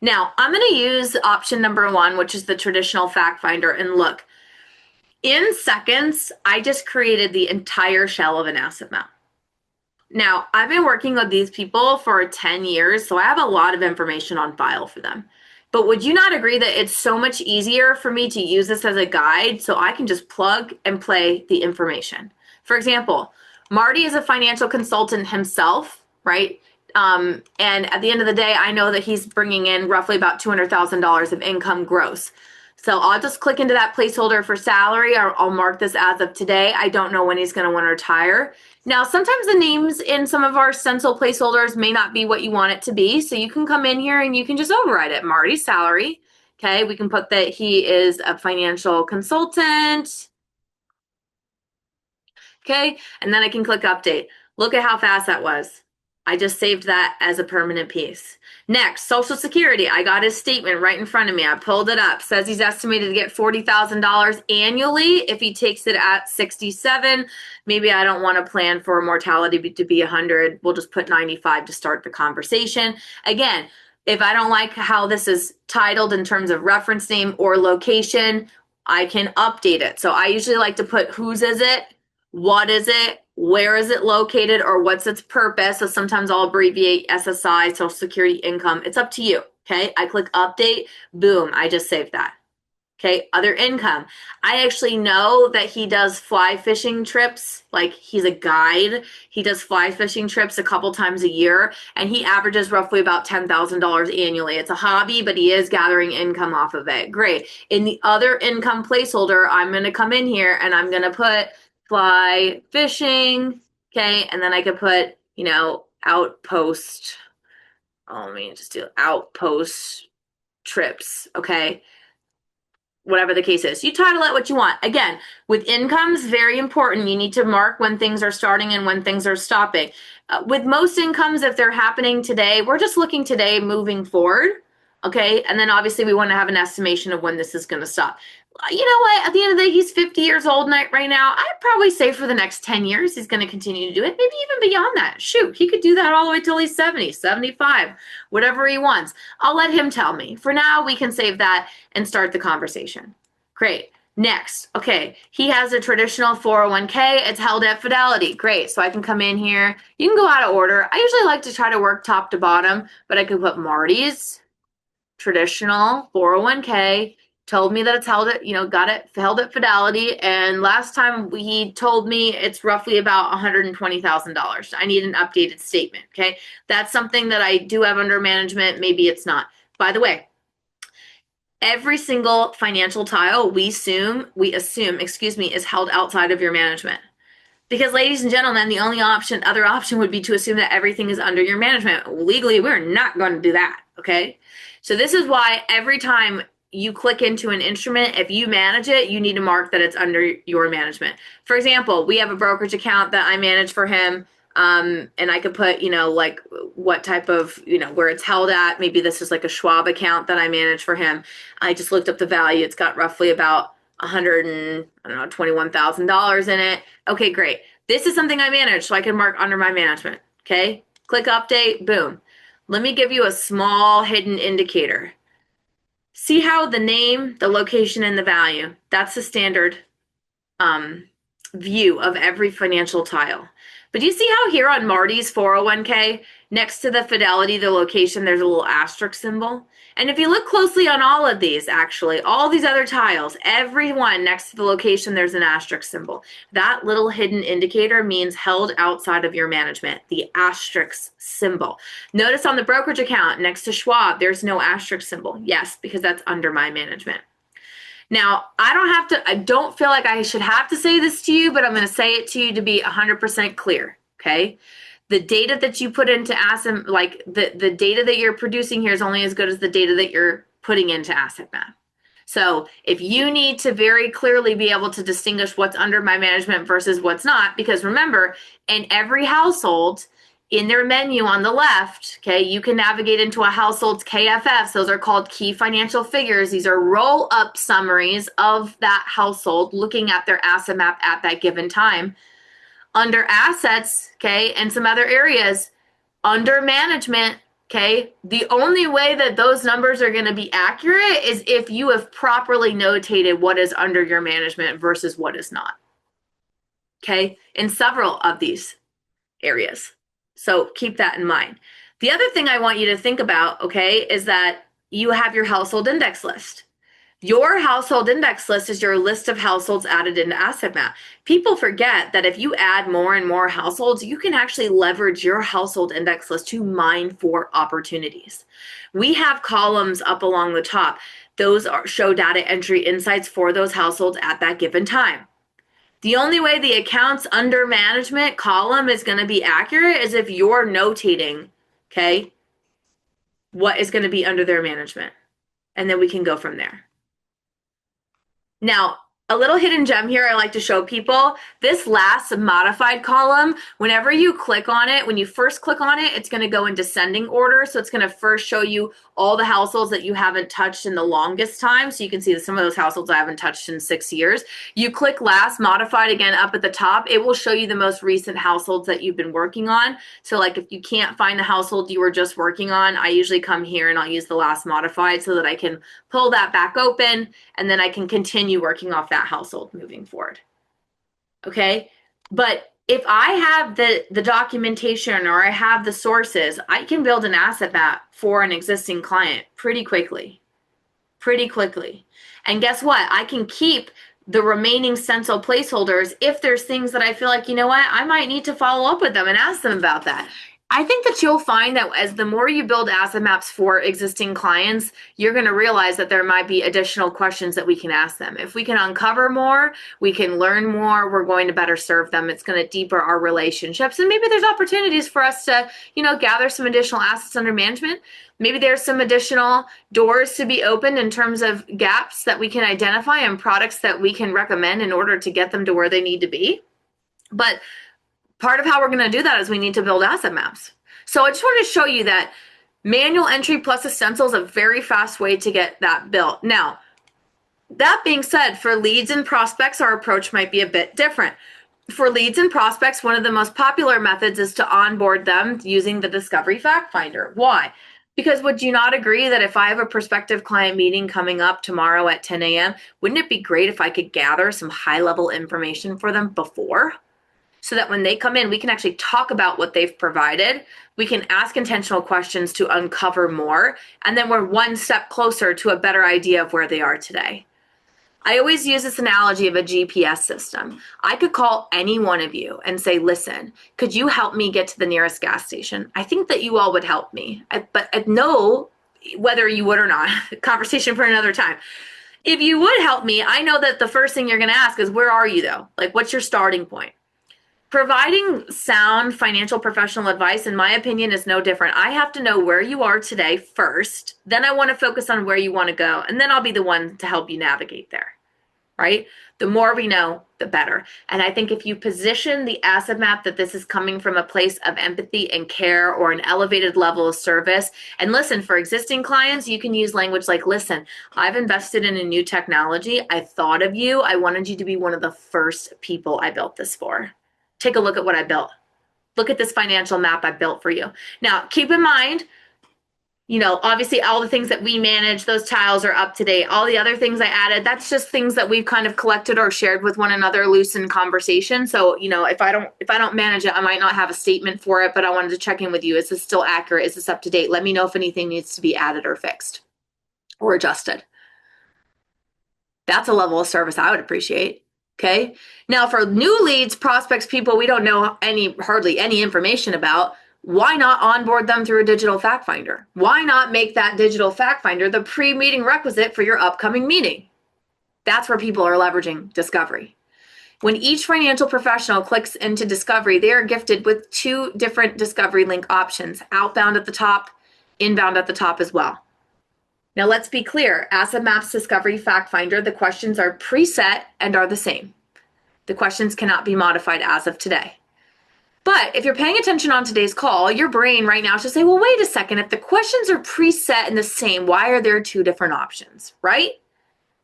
Now, I'm going to use option number 1, which is the traditional fact finder, and look. In seconds, I just created the entire shell of an asset map. Now, I've been working with these people for 10 years, so I have a lot of information on file for them. But would you not agree that it's so much easier for me to use this as a guide so I can just plug and play the information? For example, Marty is a financial consultant himself, right? And at the end of the day, I know that he's bringing in roughly about $200,000 of income gross. So I'll just click into that placeholder for salary. I'll mark this as of today. I don't know when he's going to want to retire. Now, sometimes the names in some of our stencil placeholders may not be what you want it to be. So you can come in here and you can just override it. Marty's salary. Okay, we can put that he is a financial consultant. Okay, and then I can click update. Look at how fast that was. I just saved that as a permanent piece. Next, Social Security. I got his statement right in front of me. I pulled it up. Says he's estimated to get $40,000 annually if he takes it at 67. Maybe I don't want to plan for mortality to be 100. We'll just put 95 to start the conversation. Again, if I don't like how this is titled in terms of reference name or location, I can update it. So I usually like to put whose is it, what is it, where is it located, or what's its purpose. So sometimes I'll abbreviate SSI, Social Security income. It's up to you, okay? I click update, boom, I just saved that. Okay, other income. I actually know that he does fly fishing trips, like he's a guide. He does fly fishing trips a couple times a year, and he averages roughly about $10,000 annually. It's a hobby, but he is gathering income off of it. Great. In the other income placeholder, I'm going to come in here and I'm going to put fly fishing, okay, and then I could put, you know, outpost, let me just do outpost trips, okay, whatever the case is. You title it what you want. Again, with incomes, very important. You need to mark when things are starting and when things are stopping. With most incomes, if they're happening today, we're just looking today moving forward, okay, and then obviously we want to have an estimation of when this is going to stop. You know what? At the end of the day, he's 50 years old right now. I'd probably say for the next 10 years, he's going to continue to do it. Maybe even beyond that. Shoot, he could do that all the way till he's 70, 75, whatever he wants. I'll let him tell me. For now, we can save that and start the conversation. Great. Next, okay, he has a traditional 401k. It's held at Fidelity. Great. So I can come in here. You can go out of order. I usually like to try to work top to bottom, but I could put Marty's traditional 401k. Told me that it's held at, got it held at Fidelity. And last time he told me it's roughly about $120,000. I need an updated statement. Okay. That's something that I do have under management. Maybe it's not. By the way, every single financial tile we assume, is held outside of your management. Because, ladies and gentlemen, the only other option would be to assume that everything is under your management. Legally, we're not going to do that, okay? So this is why every time you click into an instrument, if you manage it, you need to mark that it's under your management. For example, we have a brokerage account that I manage for him, and I could put, like what type of, where it's held at. Maybe this is like a Schwab account that I manage for him. I just looked up the value. It's got roughly about $21,000 in it. Okay, great. This is something I manage, so I can mark under my management. Okay, click update, boom. Let me give you a small hidden indicator. See how the name, the location, and the value, that's the standard view of every financial tile. But you see how here on Marty's 401k, next to the Fidelity, the location, there's a little asterisk symbol? And if you look closely on all of these, actually, all these other tiles, every one next to the location, there's an asterisk symbol. That little hidden indicator means held outside of your management, the asterisk symbol. Notice on the brokerage account next to Schwab, there's no asterisk symbol. Yes, because that's under my management. Now, I don't feel like I should have to say this to you, but I'm going to say it to you to be 100% clear, okay? The data that you put into Asset, like the data that you're producing here is only as good as the data that you're putting into Asset Map. So if you need to very clearly be able to distinguish what's under my management versus what's not, because remember, in every household, in their menu on the left, okay, you can navigate into a household's KFFs. Those are called key financial figures. These are roll-up summaries of that household looking at their asset map at that given time. Under assets, okay, and some other areas, under management, okay, the only way that those numbers are going to be accurate is if you have properly notated what is under your management versus what is not, okay, in several of these areas. So keep that in mind. The other thing I want you to think about, okay, is that you have your household index list. Your household index list is your list of households added into Asset Map. People forget that if you add more and more households, you can actually leverage your household index list to mine for opportunities. We have columns up along the top. Those show data entry insights for those households at that given time. The only way the accounts under management column is going to be accurate is if you're notating, okay, what is going to be under their management. And then we can go from there. Now, a little hidden gem here I like to show people. This last modified column, whenever you click on it, when you first click on it, it's going to go in descending order. So it's going to first show you all the households that you haven't touched in the longest time. So you can see that some of those households I haven't touched in 6 years. You click last modified again up at the top, it will show you the most recent households that you've been working on. So like if you can't find the household you were just working on, I usually come here and I'll use the last modified so that I can pull that back open and then I can continue working off that household moving forward. Okay, but if I have the documentation or I have the sources, I can build an asset map for an existing client pretty quickly. And guess what? I can keep the remaining stencil placeholders if there's things that I feel like, you know what, I might need to follow up with them and ask them about that. I think that you'll find that as the more you build asset maps for existing clients, you're going to realize that there might be additional questions that we can ask them. If we can uncover more, we can learn more, we're going to better serve them. It's going to deepen our relationships. And maybe there's opportunities for us to, gather some additional assets under management. Maybe there's some additional doors to be opened in terms of gaps that we can identify and products that we can recommend in order to get them to where they need to be. But part of how we're going to do that is we need to build asset maps. So I just wanted to show you that manual entry plus a stencil is a very fast way to get that built. Now, that being said, for leads and prospects, our approach might be a bit different. For leads and prospects, one of the most popular methods is to onboard them using the Discovery Fact Finder. Why? Because would you not agree that if I have a prospective client meeting coming up tomorrow at 10 a.m., wouldn't it be great if I could gather some high-level information for them before? So that when they come in, we can actually talk about what they've provided. We can ask intentional questions to uncover more. And then we're one step closer to a better idea of where they are today. I always use this analogy of a GPS system. I could call any one of you and say, listen, could you help me get to the nearest gas station? I think that you all would help me, but I know whether you would or not. Conversation for another time. If you would help me, I know that the first thing you're going to ask is, where are you though? Like, what's your starting point? Providing sound financial professional advice, in my opinion, is no different. I have to know where you are today first. Then I want to focus on where you want to go. And then I'll be the one to help you navigate there, right? The more we know, the better. And I think if you position the asset map that this is coming from a place of empathy and care or an elevated level of service, and listen, for existing clients, you can use language like, listen, I've invested in a new technology. I thought of you. I wanted you to be one of the first people I built this for. Take a look at what I built. Look at this financial map I built for you. Now, keep in mind, obviously all the things that we manage, those tiles are up to date. All the other things I added, that's just things that we've kind of collected or shared with one another loose in conversation. So, if I don't manage it, I might not have a statement for it, but I wanted to check in with you. Is this still accurate? Is this up to date? Let me know if anything needs to be added or fixed or adjusted. That's a level of service I would appreciate. Okay. Now for new leads, prospects, people we don't know hardly any information about, why not onboard them through a digital fact finder? Why not make that digital fact finder the pre-meeting requisite for your upcoming meeting? That's where people are leveraging discovery. When each financial professional clicks into discovery, they are gifted with 2 different discovery link options, outbound at the top, inbound at the top as well. Now let's be clear, Asset Maps Discovery Fact Finder, the questions are preset and are the same. The questions cannot be modified as of today. But if you're paying attention on today's call, your brain right now should say, well, wait a second, if the questions are preset and the same, why are there 2 different options, right?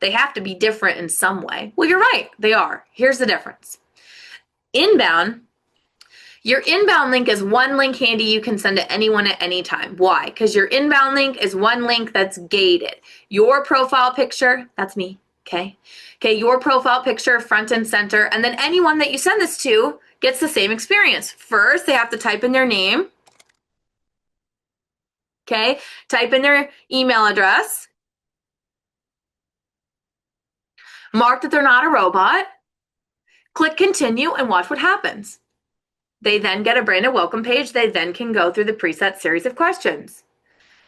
They have to be different in some way. Well, you're right, they are. Here's the difference. Inbound, your inbound link is one link handy you can send to anyone at any time. Why? Because your inbound link is one link that's gated. Your profile picture, that's me, okay? Okay, your profile picture, front and center, and then anyone that you send this to gets the same experience. First, they have to type in their name, okay? Type in their email address, mark that they're not a robot, click continue, and watch what happens. They then get a branded welcome page. They then can go through the preset series of questions.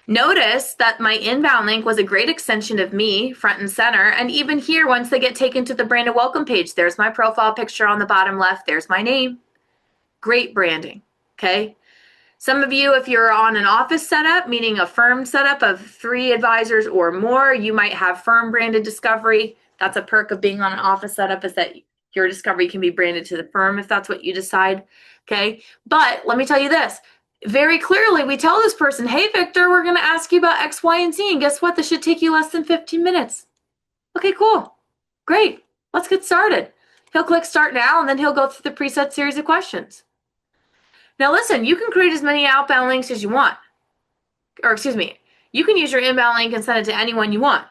Notice that my inbound link was a great extension of me, front and center. And even here, once they get taken to the branded welcome page, there's my profile picture on the bottom left. There's my name. Great branding, okay? Some of you, if you're on an office setup, meaning a firm setup of 3 advisors or more, you might have firm branded discovery. That's a perk of being on an office setup, is that your discovery can be branded to the firm if that's what you decide. Okay, but let me tell you this. Very clearly, we tell this person, hey, Victor, we're going to ask you about X, Y, and Z. And guess what? This should take you less than 15 minutes. Okay, cool. Great. Let's get started. He'll click start now, and then he'll go through the preset series of questions. Now, listen, you can create as many outbound links as you want. Or excuse me, you can use your inbound link and send it to anyone you want.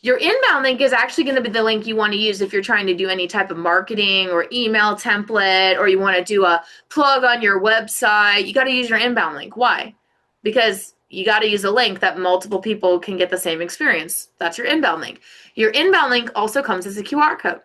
Your inbound link is actually going to be the link you want to use if you're trying to do any type of marketing or email template, or you want to do a plug on your website. You got to use your inbound link. Why? Because you got to use a link that multiple people can get the same experience. That's your inbound link. Your inbound link also comes as a QR code.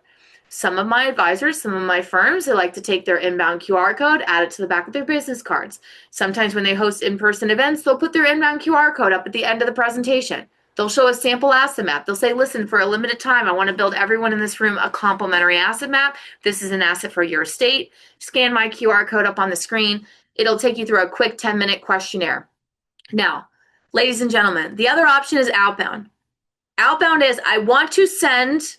Some of my advisors, some of my firms, they like to take their inbound QR code, add it to the back of their business cards. Sometimes when they host in-person events, they'll put their inbound QR code up at the end of the presentation. They'll show a sample asset map. They'll say, listen, for a limited time, I want to build everyone in this room a complimentary asset map. This is an asset for your estate. Scan my QR code up on the screen. It'll take you through a quick 10-minute questionnaire. Now, ladies and gentlemen, the other option is outbound. Outbound is, I want to send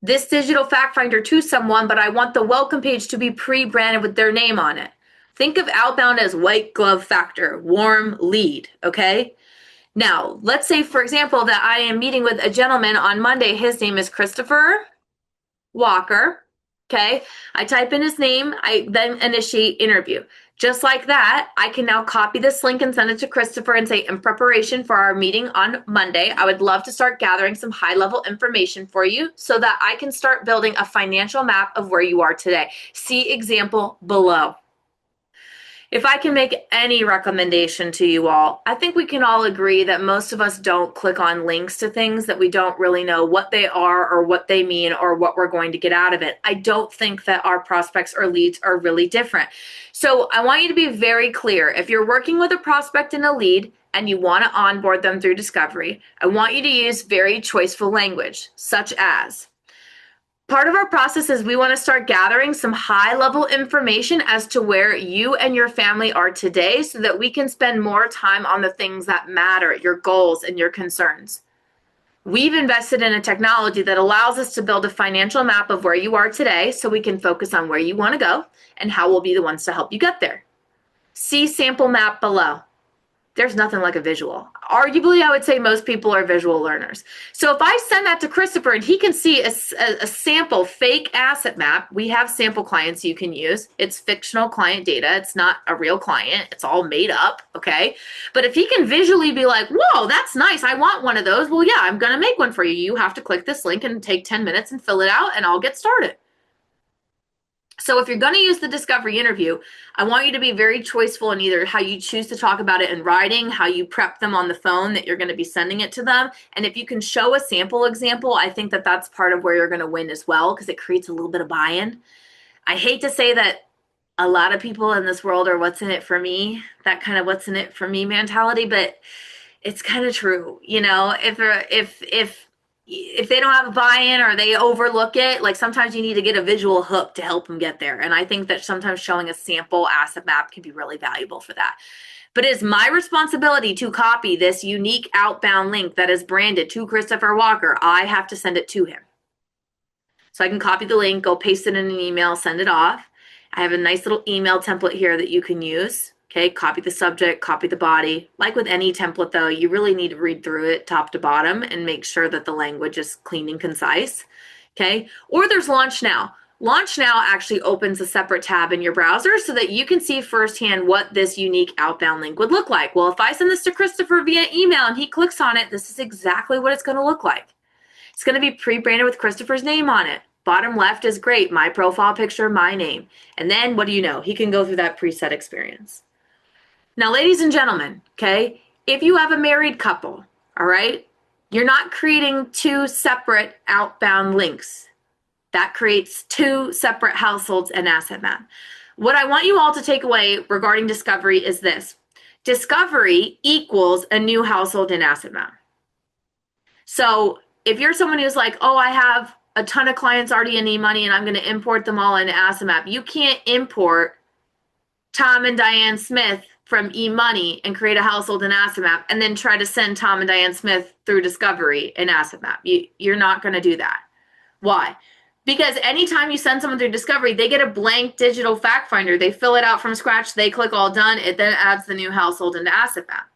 this digital fact finder to someone, but I want the welcome page to be pre-branded with their name on it. Think of outbound as white glove factor, warm lead, okay? Now, let's say, for example, that I am meeting with a gentleman on Monday. His name is Christopher Walker, okay? I type in his name. I then initiate interview. Just like that, I can now copy this link and send it to Christopher and say, in preparation for our meeting on Monday, I would love to start gathering some high-level information for you so that I can start building a financial map of where you are today. See example below. If I can make any recommendation to you all, I think we can all agree that most of us don't click on links to things that we don't really know what they are or what they mean or what we're going to get out of it. I don't think that our prospects or leads are really different. So I want you to be very clear. If you're working with a prospect and a lead and you want to onboard them through discovery, I want you to use very choiceful language, such as, part of our process is we want to start gathering some high-level information as to where you and your family are today so that we can spend more time on the things that matter, your goals and your concerns. We've invested in a technology that allows us to build a financial map of where you are today so we can focus on where you want to go and how we'll be the ones to help you get there. See sample map below. There's nothing like a visual. Arguably, I would say most people are visual learners. So if I send that to Christopher and he can see a sample fake asset map, we have sample clients you can use. It's fictional client data. It's not a real client. It's all made up, okay? But if he can visually be like, whoa, that's nice. I want one of those. Well, yeah, I'm going to make one for you. You have to click this link and take 10 minutes and fill it out and I'll get started. So if you're going to use the discovery interview, I want you to be very choiceful in either how you choose to talk about it in writing, how you prep them on the phone that you're going to be sending it to them. And if you can show a sample example, I think that that's part of where you're going to win as well, because it creates a little bit of buy-in. I hate to say that a lot of people in this world are what's in it for me, that kind of what's in it for me mentality, but it's kind of true. You know, if they don't have a buy-in or they overlook it, like sometimes you need to get a visual hook to help them get there. And I think that sometimes showing a sample asset map can be really valuable for that. But it is my responsibility to copy this unique outbound link that is branded to Christopher Walker. I have to send it to him. So I can copy the link, go paste it in an email, send it off. I have a nice little email template here that you can use. Okay, copy the subject, copy the body. Like with any template though, you really need to read through it top to bottom and make sure that the language is clean and concise. Okay, or there's Launch Now. Launch Now actually opens a separate tab in your browser so that you can see firsthand what this unique outbound link would look like. Well, if I send this to Christopher via email and he clicks on it, this is exactly what it's going to look like. It's going to be pre-branded with Christopher's name on it. Bottom left is great, my profile picture, my name. And then what do you know? He can go through that preset experience. Now, ladies and gentlemen, okay, if you have a married couple, all right, you're not creating two separate outbound links. That creates two separate households and asset map. What I want you all to take away regarding discovery is this. Discovery equals a new household and asset map. So if you're someone who's like, oh, I have a ton of clients already in eMoney and I'm going to import them all into asset map, you can't import Tom and Diane Smith from eMoney and create a household and asset map and then try to send Tom and Diane Smith through discovery and asset map. You're not going to do that. Why? Because anytime you send someone through discovery, they get a blank digital fact finder. They fill it out from scratch. They click all done. It then adds the new household and asset map.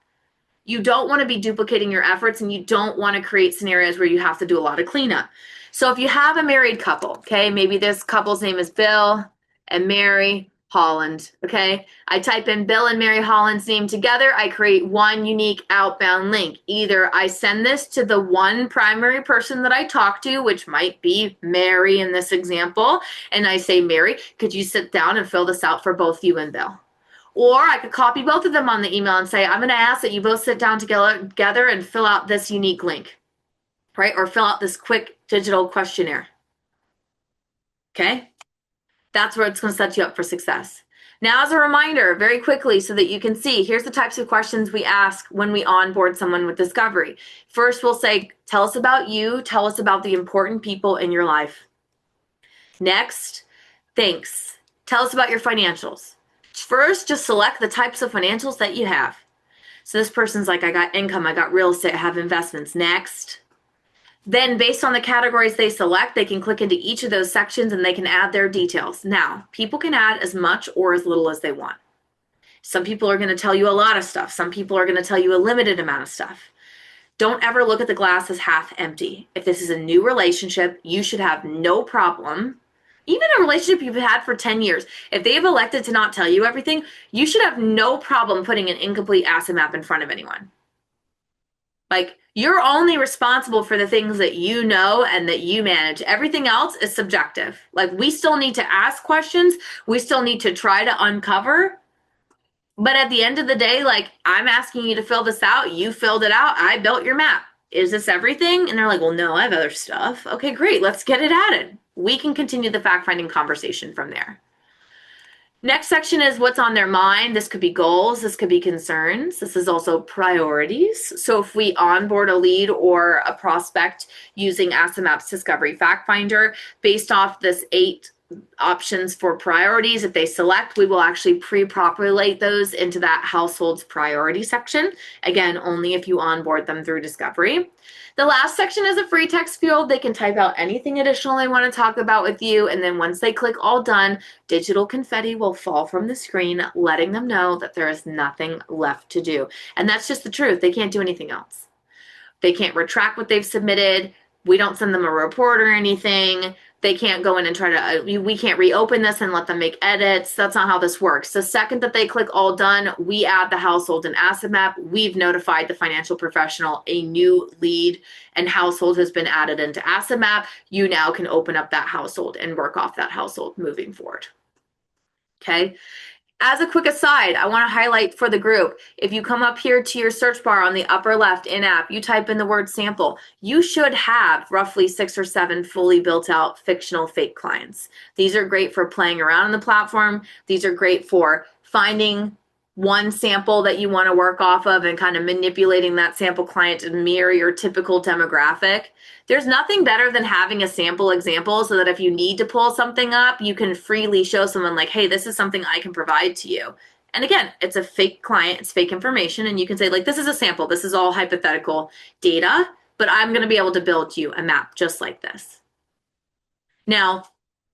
You don't want to be duplicating your efforts and you don't want to create scenarios where you have to do a lot of cleanup. So if you have a married couple, okay, maybe this couple's name is Bill and Mary Holland, okay? I type in Bill and Mary Holland's name together. I create one unique outbound link. Either I send this to the one primary person that I talk to, which might be Mary in this example, and I say, Mary, could you sit down and fill this out for both you and Bill? Or I could copy both of them on the email and say, I'm going to ask that you both sit down together and fill out this unique link, right? Or fill out this quick digital questionnaire, okay? That's where it's going to set you up for success. Now, as a reminder, very quickly, so that you can see, here's the types of questions we ask when we onboard someone with discovery. First, we'll say, tell us about you. Tell us about the important people in your life. Next, thanks. Tell us about your financials. First, just select the types of financials that you have. So this person's like, I got income, I got real estate, I have investments. Next. Then based on the categories they select, they can click into each of those sections and they can add their details. Now, people can add as much or as little as they want. Some people are going to tell you a lot of stuff. Some people are going to tell you a limited amount of stuff. Don't ever look at the glass as half empty. If this is a new relationship, you should have no problem even a relationship you've had for 10 years, if they've elected to not tell you everything, you should have no problem putting an incomplete asset map in front of anyone. Like, you're only responsible for the things that you know and that you manage. Everything else is subjective. Like, we still need to ask questions. We still need to try to uncover. But at the end of the day, like, I'm asking you to fill this out. You filled it out. I built your map. Is this everything? And they're like, well, no, I have other stuff. Okay, great. Let's get it added. We can continue the fact-finding conversation from there. Next section is what's on their mind. This could be goals. This could be concerns. This is also priorities. So if we onboard a lead or a prospect using Asset Maps Discovery Fact Finder, based off this 8 options for priorities, if they select, we will actually pre-populate those into that household's priority section. Again, only if you onboard them through Discovery. The last section is a free text field. They can type out anything additional they want to talk about with you. And then once they click all done, digital confetti will fall from the screen, letting them know that there is nothing left to do. And that's just the truth. They can't do anything else. They can't retract what they've submitted. We don't send them a report or anything. They can't go in and try to, we can't reopen this and let them make edits. That's not how this works. The second that they click all done, we add the household and asset map. We've notified the financial professional a new lead and household has been added into asset map. You now can open up that household and work off that household moving forward. Okay. As a quick aside, I want to highlight for the group, if you come up here to your search bar on the upper left in-app, you type in the word sample, you should have roughly 6 or 7 fully built out fictional fake clients. These are great for playing around on the platform. These are great for finding one sample that you want to work off of and kind of manipulating that sample client to mirror your typical demographic. There's nothing better than having a sample example so that if you need to pull something up, you can freely show someone like, hey, this is something I can provide to you. And again, it's a fake client, it's fake information, and you can say like, this is a sample, this is all hypothetical data, but I'm going to be able to build you a map just like this. Now,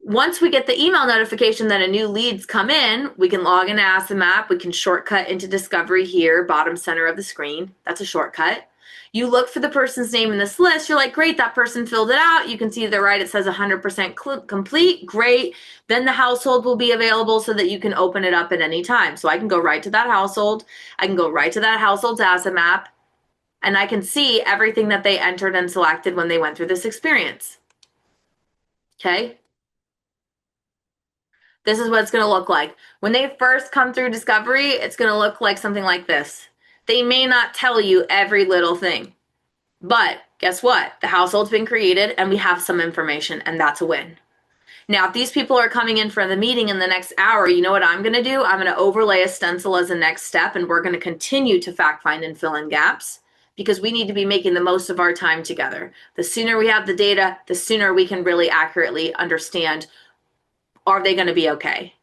once we get the email notification that a new lead's come in, we can log into Asset Map. We can shortcut into Discovery here, bottom center of the screen. That's a shortcut. You look for the person's name in this list. You're like, great, that person filled it out. You can see to the right, it says 100% complete. Great. Then the household will be available so that you can open it up at any time. So I can go right to that household. I can go right to that household's Asset Map, and I can see everything that they entered and selected when they went through this experience. Okay. This is what it's going to look like. When they first come through Discovery, it's going to look like something like this. They may not tell you every little thing, but guess what? The household's been created and we have some information, and that's a win. Now, if these people are coming in for the meeting in the next hour, you know what I'm going to do? I'm going to overlay a stencil as a next step, and we're going to continue to fact find and fill in gaps because we need to be making the most of our time together. The sooner we have the data, the sooner we can really accurately understand, are they going to be okay?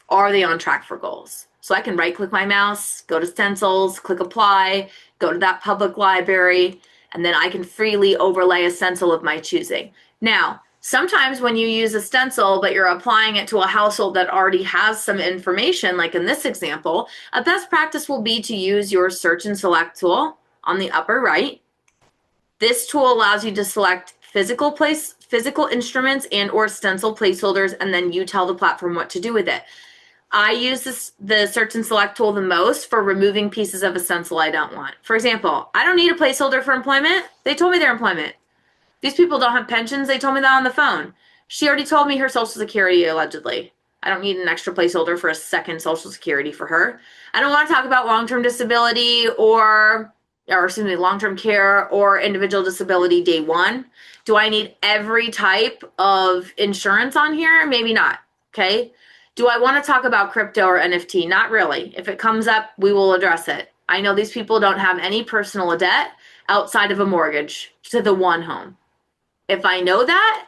Are they on track for goals? So I can right click my mouse, go to Stencils, click apply, go to that public library, and then I can freely overlay a stencil of my choosing. Now, sometimes when you use a stencil, but you're applying it to a household that already has some information, like in this example, a best practice will be to use your search and select tool on the upper right. This tool allows you to select physical instruments and or stencil placeholders, and then you tell the platform what to do with it. I use the search and select tool the most for removing pieces of a stencil I don't want. For example, I don't need a placeholder for employment. They told me their employment. These people don't have pensions. They told me that on the phone. She already told me her Social Security, allegedly. I don't need an extra placeholder for a second Social Security for her. I don't want to talk about long-term disability or long-term care or individual disability day one. Do I need every type of insurance on here? Maybe not, okay? Do I want to talk about crypto or NFT? Not really. If it comes up, we will address it. I know these people don't have any personal debt outside of a mortgage to the one home. If I know that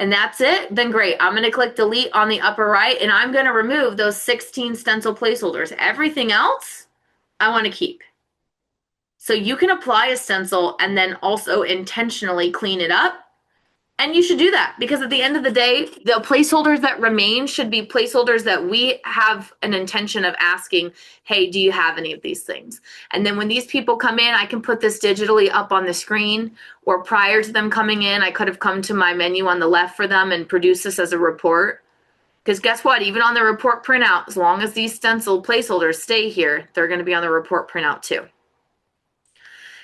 and that's it, then great. I'm going to click delete on the upper right, and I'm going to remove those 16 stencil placeholders. Everything else, I want to keep. So you can apply a stencil and then also intentionally clean it up And you should do that because at the end of the day, the placeholders that remain should be placeholders that we have an intention of asking, hey, do you have any of these things? And then when these people come in, I can put this digitally up on the screen, or prior to them coming in, I could have come to my menu on the left for them and produce this as a report. Because guess what? Even on the report printout, as long as these stencil placeholders stay here, they're going to be on the report printout too.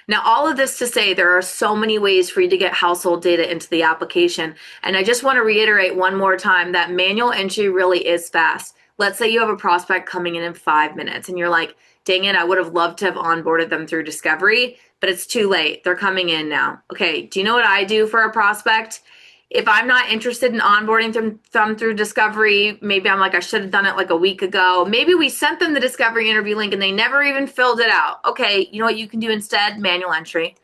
Now, all of this to say, there are so many ways for you to get household data into the application. And I just want to reiterate one more time that manual entry really is fast. Let's say you have a prospect coming in 5 minutes and you're like, dang it, I would have loved to have onboarded them through discovery, but it's too late. They're coming in now. Okay, do you know what I do for a prospect? If I'm not interested in onboarding them through discovery, maybe I'm like, I should have done it like a week ago. Maybe we sent them the discovery interview link and they never even filled it out. Okay, you know what you can do instead? Manual entry.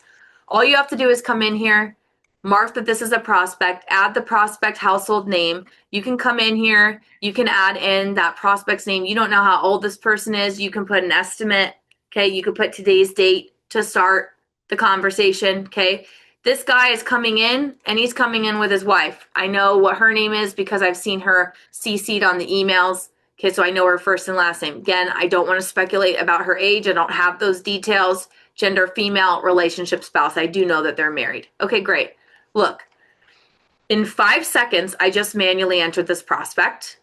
All you have to do is come in here, mark that this is a prospect, add the prospect household name. You can come in here, you can add in that prospect's name. You don't know how old this person is. You can put an estimate. Okay, you could put today's date to start the conversation. Okay. This guy is coming in and he's coming in with his wife. I know what her name is because I've seen her CC'd on the emails. Okay, so I know her first and last name. Again, I don't want to speculate about her age. I don't have those details. Gender, female, relationship, spouse. I do know that they're married. Okay, great. Look, in 5 seconds, I just manually entered this prospect.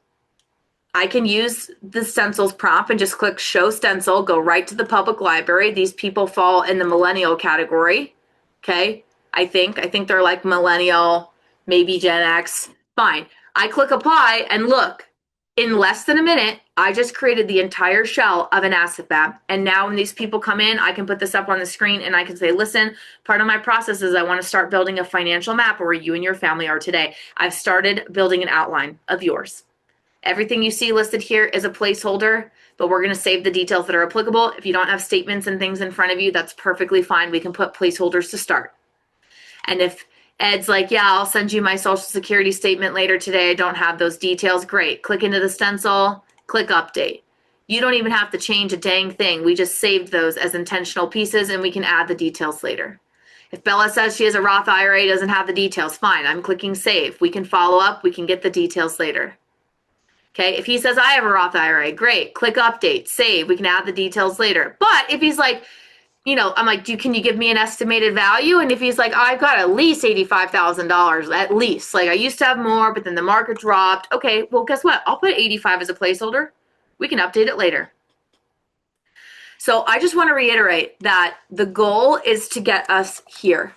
I can use the stencils prompt and just click show stencil, go right to the public library. These people fall in the millennial category. Okay. I think they're like millennial, maybe Gen X. Fine. I click apply and look, in less than a minute, I just created the entire shell of an asset map. And now when these people come in, I can put this up on the screen and I can say, listen, part of my process is I want to start building a financial map where you and your family are today. I've started building an outline of yours. Everything you see listed here is a placeholder, but we're going to save the details that are applicable. If you don't have statements and things in front of you, that's perfectly fine. We can put placeholders to start. And if Ed's like, yeah, I'll send you my social security statement later today, I don't have those details, great. Click into the stencil, click update. You don't even have to change a dang thing. We just saved those as intentional pieces and we can add the details later. If Bella says she has a Roth IRA, doesn't have the details, fine, I'm clicking save. We can follow up, we can get the details later. Okay, if he says I have a Roth IRA, great, click update, save, we can add the details later. But if he's like, you know, I'm like, can you give me an estimated value? And if he's like, oh, I've got at least $85,000, at least. Like I used to have more, but then the market dropped. Okay, well, guess what? I'll put 85 as a placeholder. We can update it later. So I just want to reiterate that the goal is to get us here.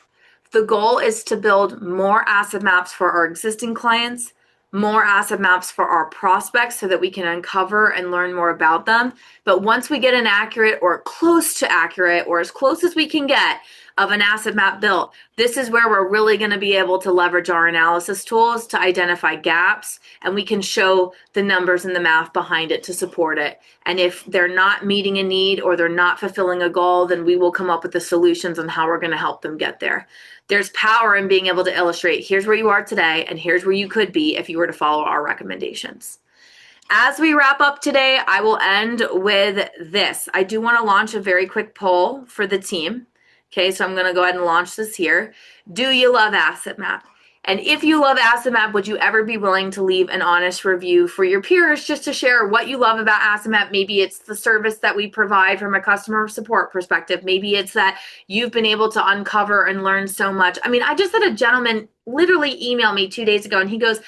The goal is to build more asset maps for our existing clients, more asset maps for our prospects so that we can uncover and learn more about them. But once we get an accurate or close to accurate or as close as we can get of an asset map built, this is where we're really going to be able to leverage our analysis tools to identify gaps, and we can show the numbers and the math behind it to support it. And if they're not meeting a need or they're not fulfilling a goal, then we will come up with the solutions on how we're going to help them get there. There's power in being able to illustrate, here's where you are today, and here's where you could be if you were to follow our recommendations. As we wrap up today, I will end with this. I do want to launch a very quick poll for the team. Okay, so I'm going to go ahead and launch this here. Do you love Asset Map? And if you love Asset Map, would you ever be willing to leave an honest review for your peers just to share what you love about Asset Map? Maybe it's the service that we provide from a customer support perspective. Maybe it's that you've been able to uncover and learn so much. I mean, I just had a gentleman literally email me 2 days ago and he goes,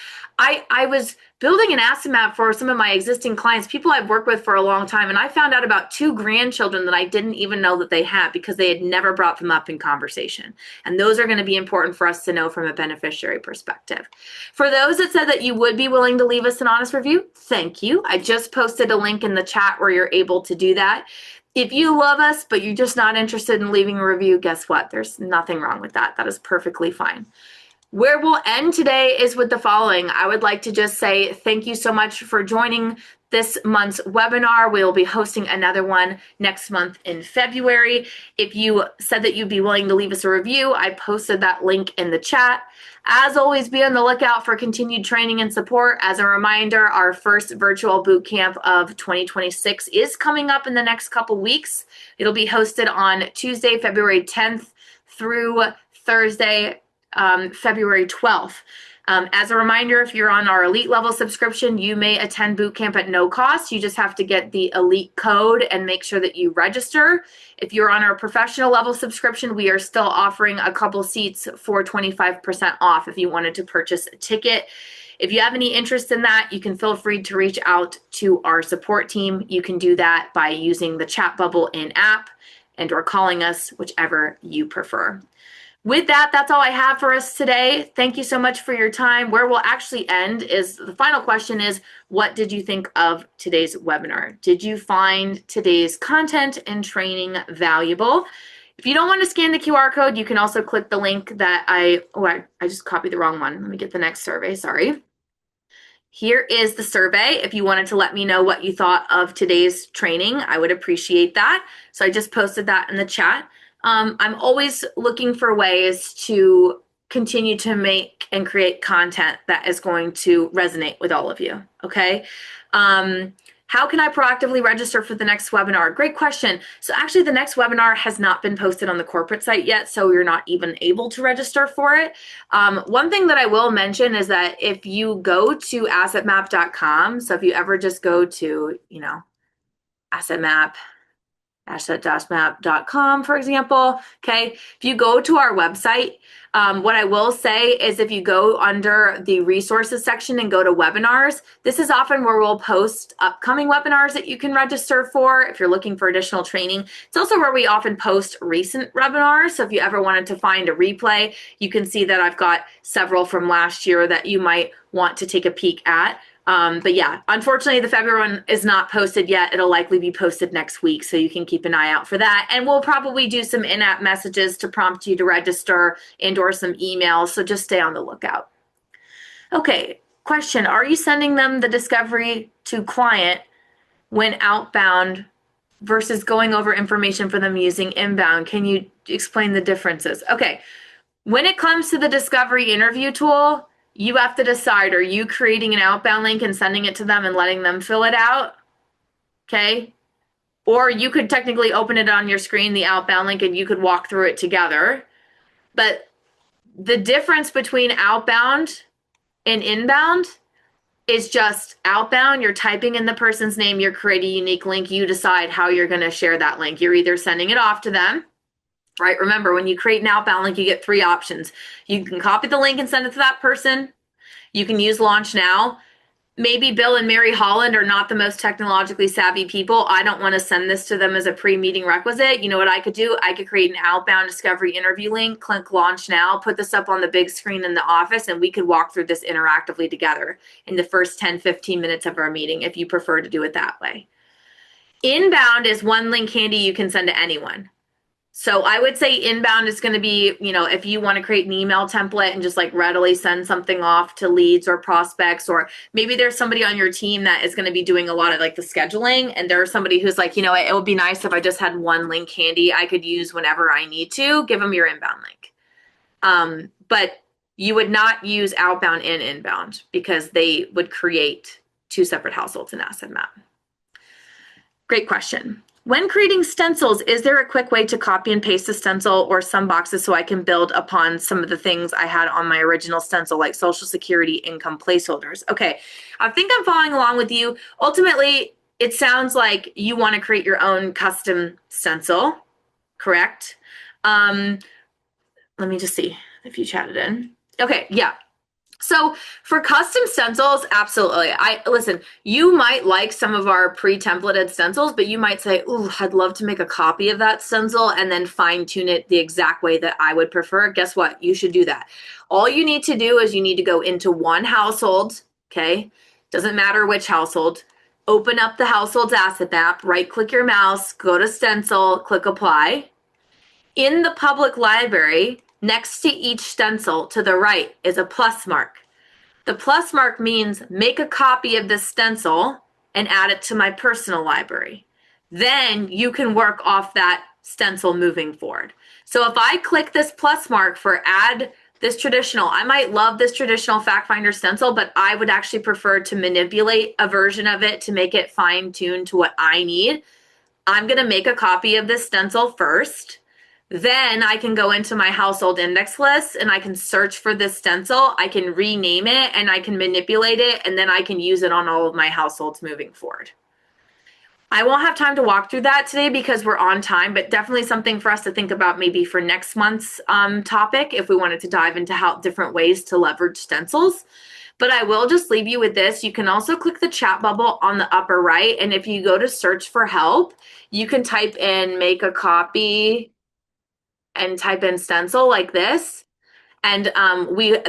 I was building an asset map for some of my existing clients, people I've worked with for a long time, and I found out about 2 grandchildren that I didn't even know that they had because they had never brought them up in conversation. And those are going to be important for us to know from a beneficiary perspective. For those that said that you would be willing to leave us an honest review, thank you. I just posted a link in the chat where you're able to do that. If you love us, but you're just not interested in leaving a review, guess what? There's nothing wrong with that. That is perfectly fine. Where we'll end today is with the following. I would like to just say thank you so much for joining this month's webinar. We'll be hosting another one next month in February. If you said that you'd be willing to leave us a review, I posted that link in the chat. As always, be on the lookout for continued training and support. As a reminder, our first virtual boot camp of 2026 is coming up in the next couple weeks. It'll be hosted on Tuesday, February 10th through Thursday, February 12th. As a reminder, if you're on our elite level subscription, you may attend boot camp at no cost. You just have to get the elite code and make sure that you register. If you're on our professional level subscription, we are still offering a couple seats for 25% off if you wanted to purchase a ticket. If you have any interest in that, you can feel free to reach out to our support team. You can do that by using the chat bubble in app and or calling us, whichever you prefer. With that, that's all I have for us today. Thank you so much for your time. Where we'll actually end is the final question is, what did you think of today's webinar? Did you find today's content and training valuable? If you don't want to scan the QR code, you can also click the link that I just copied the wrong one. Let me get the next survey, sorry. Here is the survey. If you wanted to let me know what you thought of today's training, I would appreciate that. So I just posted that in the chat. I'm always looking for ways to continue to make and create content that is going to resonate with all of you, okay? How can I proactively register for the next webinar? Great question. So actually the next webinar has not been posted on the corporate site yet, so you're not even able to register for it. One thing that I will mention is that if you go to assetmap.com, so if you ever just go to, asset-map.com, for example, okay? If you go to our website, what I will say is if you go under the resources section and go to webinars, this is often where we'll post upcoming webinars that you can register for if you're looking for additional training. It's also where we often post recent webinars. So if you ever wanted to find a replay, you can see that I've got several from last year that you might want to take a peek at. But yeah, unfortunately, the February one is not posted yet. It'll likely be posted next week, so you can keep an eye out for that. And we'll probably do some in-app messages to prompt you to register and or some emails, so just stay on the lookout. Okay, question. Are you sending them the discovery to client when outbound versus going over information for them using inbound? Can you explain the differences? Okay, when it comes to the discovery interview tool, you have to decide, are you creating an outbound link and sending it to them and letting them fill it out? Okay. Or you could technically open it on your screen, the outbound link, and you could walk through it together. But the difference between outbound and inbound is just outbound. You're typing in the person's name, you're creating a unique link. You decide how you're going to share that link. You're either sending it off to them, right? Remember, when you create an outbound link, you get 3 options. You can copy the link and send it to that person. You can use Launch Now. Maybe Bill and Mary Holland are not the most technologically savvy people. I don't want to send this to them as a pre-meeting requisite. You know what I could do? I could create an outbound discovery interview link, click Launch Now, put this up on the big screen in the office, and we could walk through this interactively together in the first 10, 15 minutes of our meeting if you prefer to do it that way. Inbound is one link handy you can send to anyone. So I would say inbound is going to be, if you want to create an email template and just like readily send something off to leads or prospects, or maybe there's somebody on your team that is going to be doing a lot of like the scheduling, and there's somebody who's like, it would be nice if I just had one link handy I could use whenever I need to. Give them your inbound link. But you would not use outbound and inbound because they would create 2 separate households in Asset Map. Great question. When creating stencils, is there a quick way to copy and paste a stencil or some boxes so I can build upon some of the things I had on my original stencil, like Social Security income placeholders? Okay, I think I'm following along with you. Ultimately, it sounds like you want to create your own custom stencil, correct? Let me just see if you chatted in. Okay, yeah. So for custom stencils, absolutely. Listen, you might like some of our pre-templated stencils, but you might say, ooh, I'd love to make a copy of that stencil and then fine tune it the exact way that I would prefer. Guess what? You should do that. All you need to do is you need to go into one household, okay? Doesn't matter which household. Open up the household's asset map, right-click your mouse, go to stencil, click apply. In the public library, next to each stencil to the right is a plus mark. The plus mark means make a copy of this stencil and add it to my personal library. Then you can work off that stencil moving forward. So if I click this plus mark for add this traditional, I might love this traditional fact finder stencil, but I would actually prefer to manipulate a version of it to make it fine-tuned to what I need. I'm going to make a copy of this stencil first. Then I can go into my household index list and I can search for this stencil. I can rename it and I can manipulate it, and then I can use it on all of my households moving forward. I won't have time to walk through that today because we're on time, but definitely something for us to think about maybe for next month's topic if we wanted to dive into how different ways to leverage stencils. But I will just leave you with this. You can also click the chat bubble on the upper right, and if you go to search for help, you can type in make a copy and type in stencil like this. And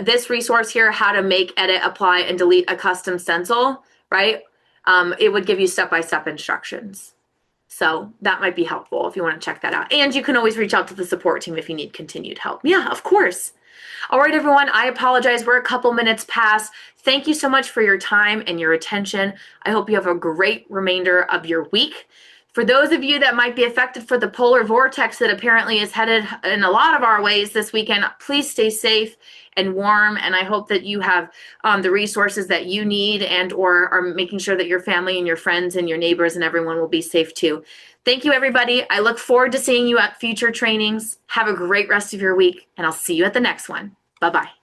this resource here, how to make, edit, apply, and delete a custom stencil, right? It would give you step-by-step instructions. So that might be helpful if you want to check that out. And you can always reach out to the support team if you need continued help. Yeah, of course. All right, everyone, I apologize. We're a couple minutes past. Thank you so much for your time and your attention. I hope you have a great remainder of your week. For those of you that might be affected for the polar vortex that apparently is headed in a lot of our ways this weekend, please stay safe and warm. And I hope that you have the resources that you need and or are making sure that your family and your friends and your neighbors and everyone will be safe too. Thank you, everybody. I look forward to seeing you at future trainings. Have a great rest of your week, and I'll see you at the next one. Bye-bye.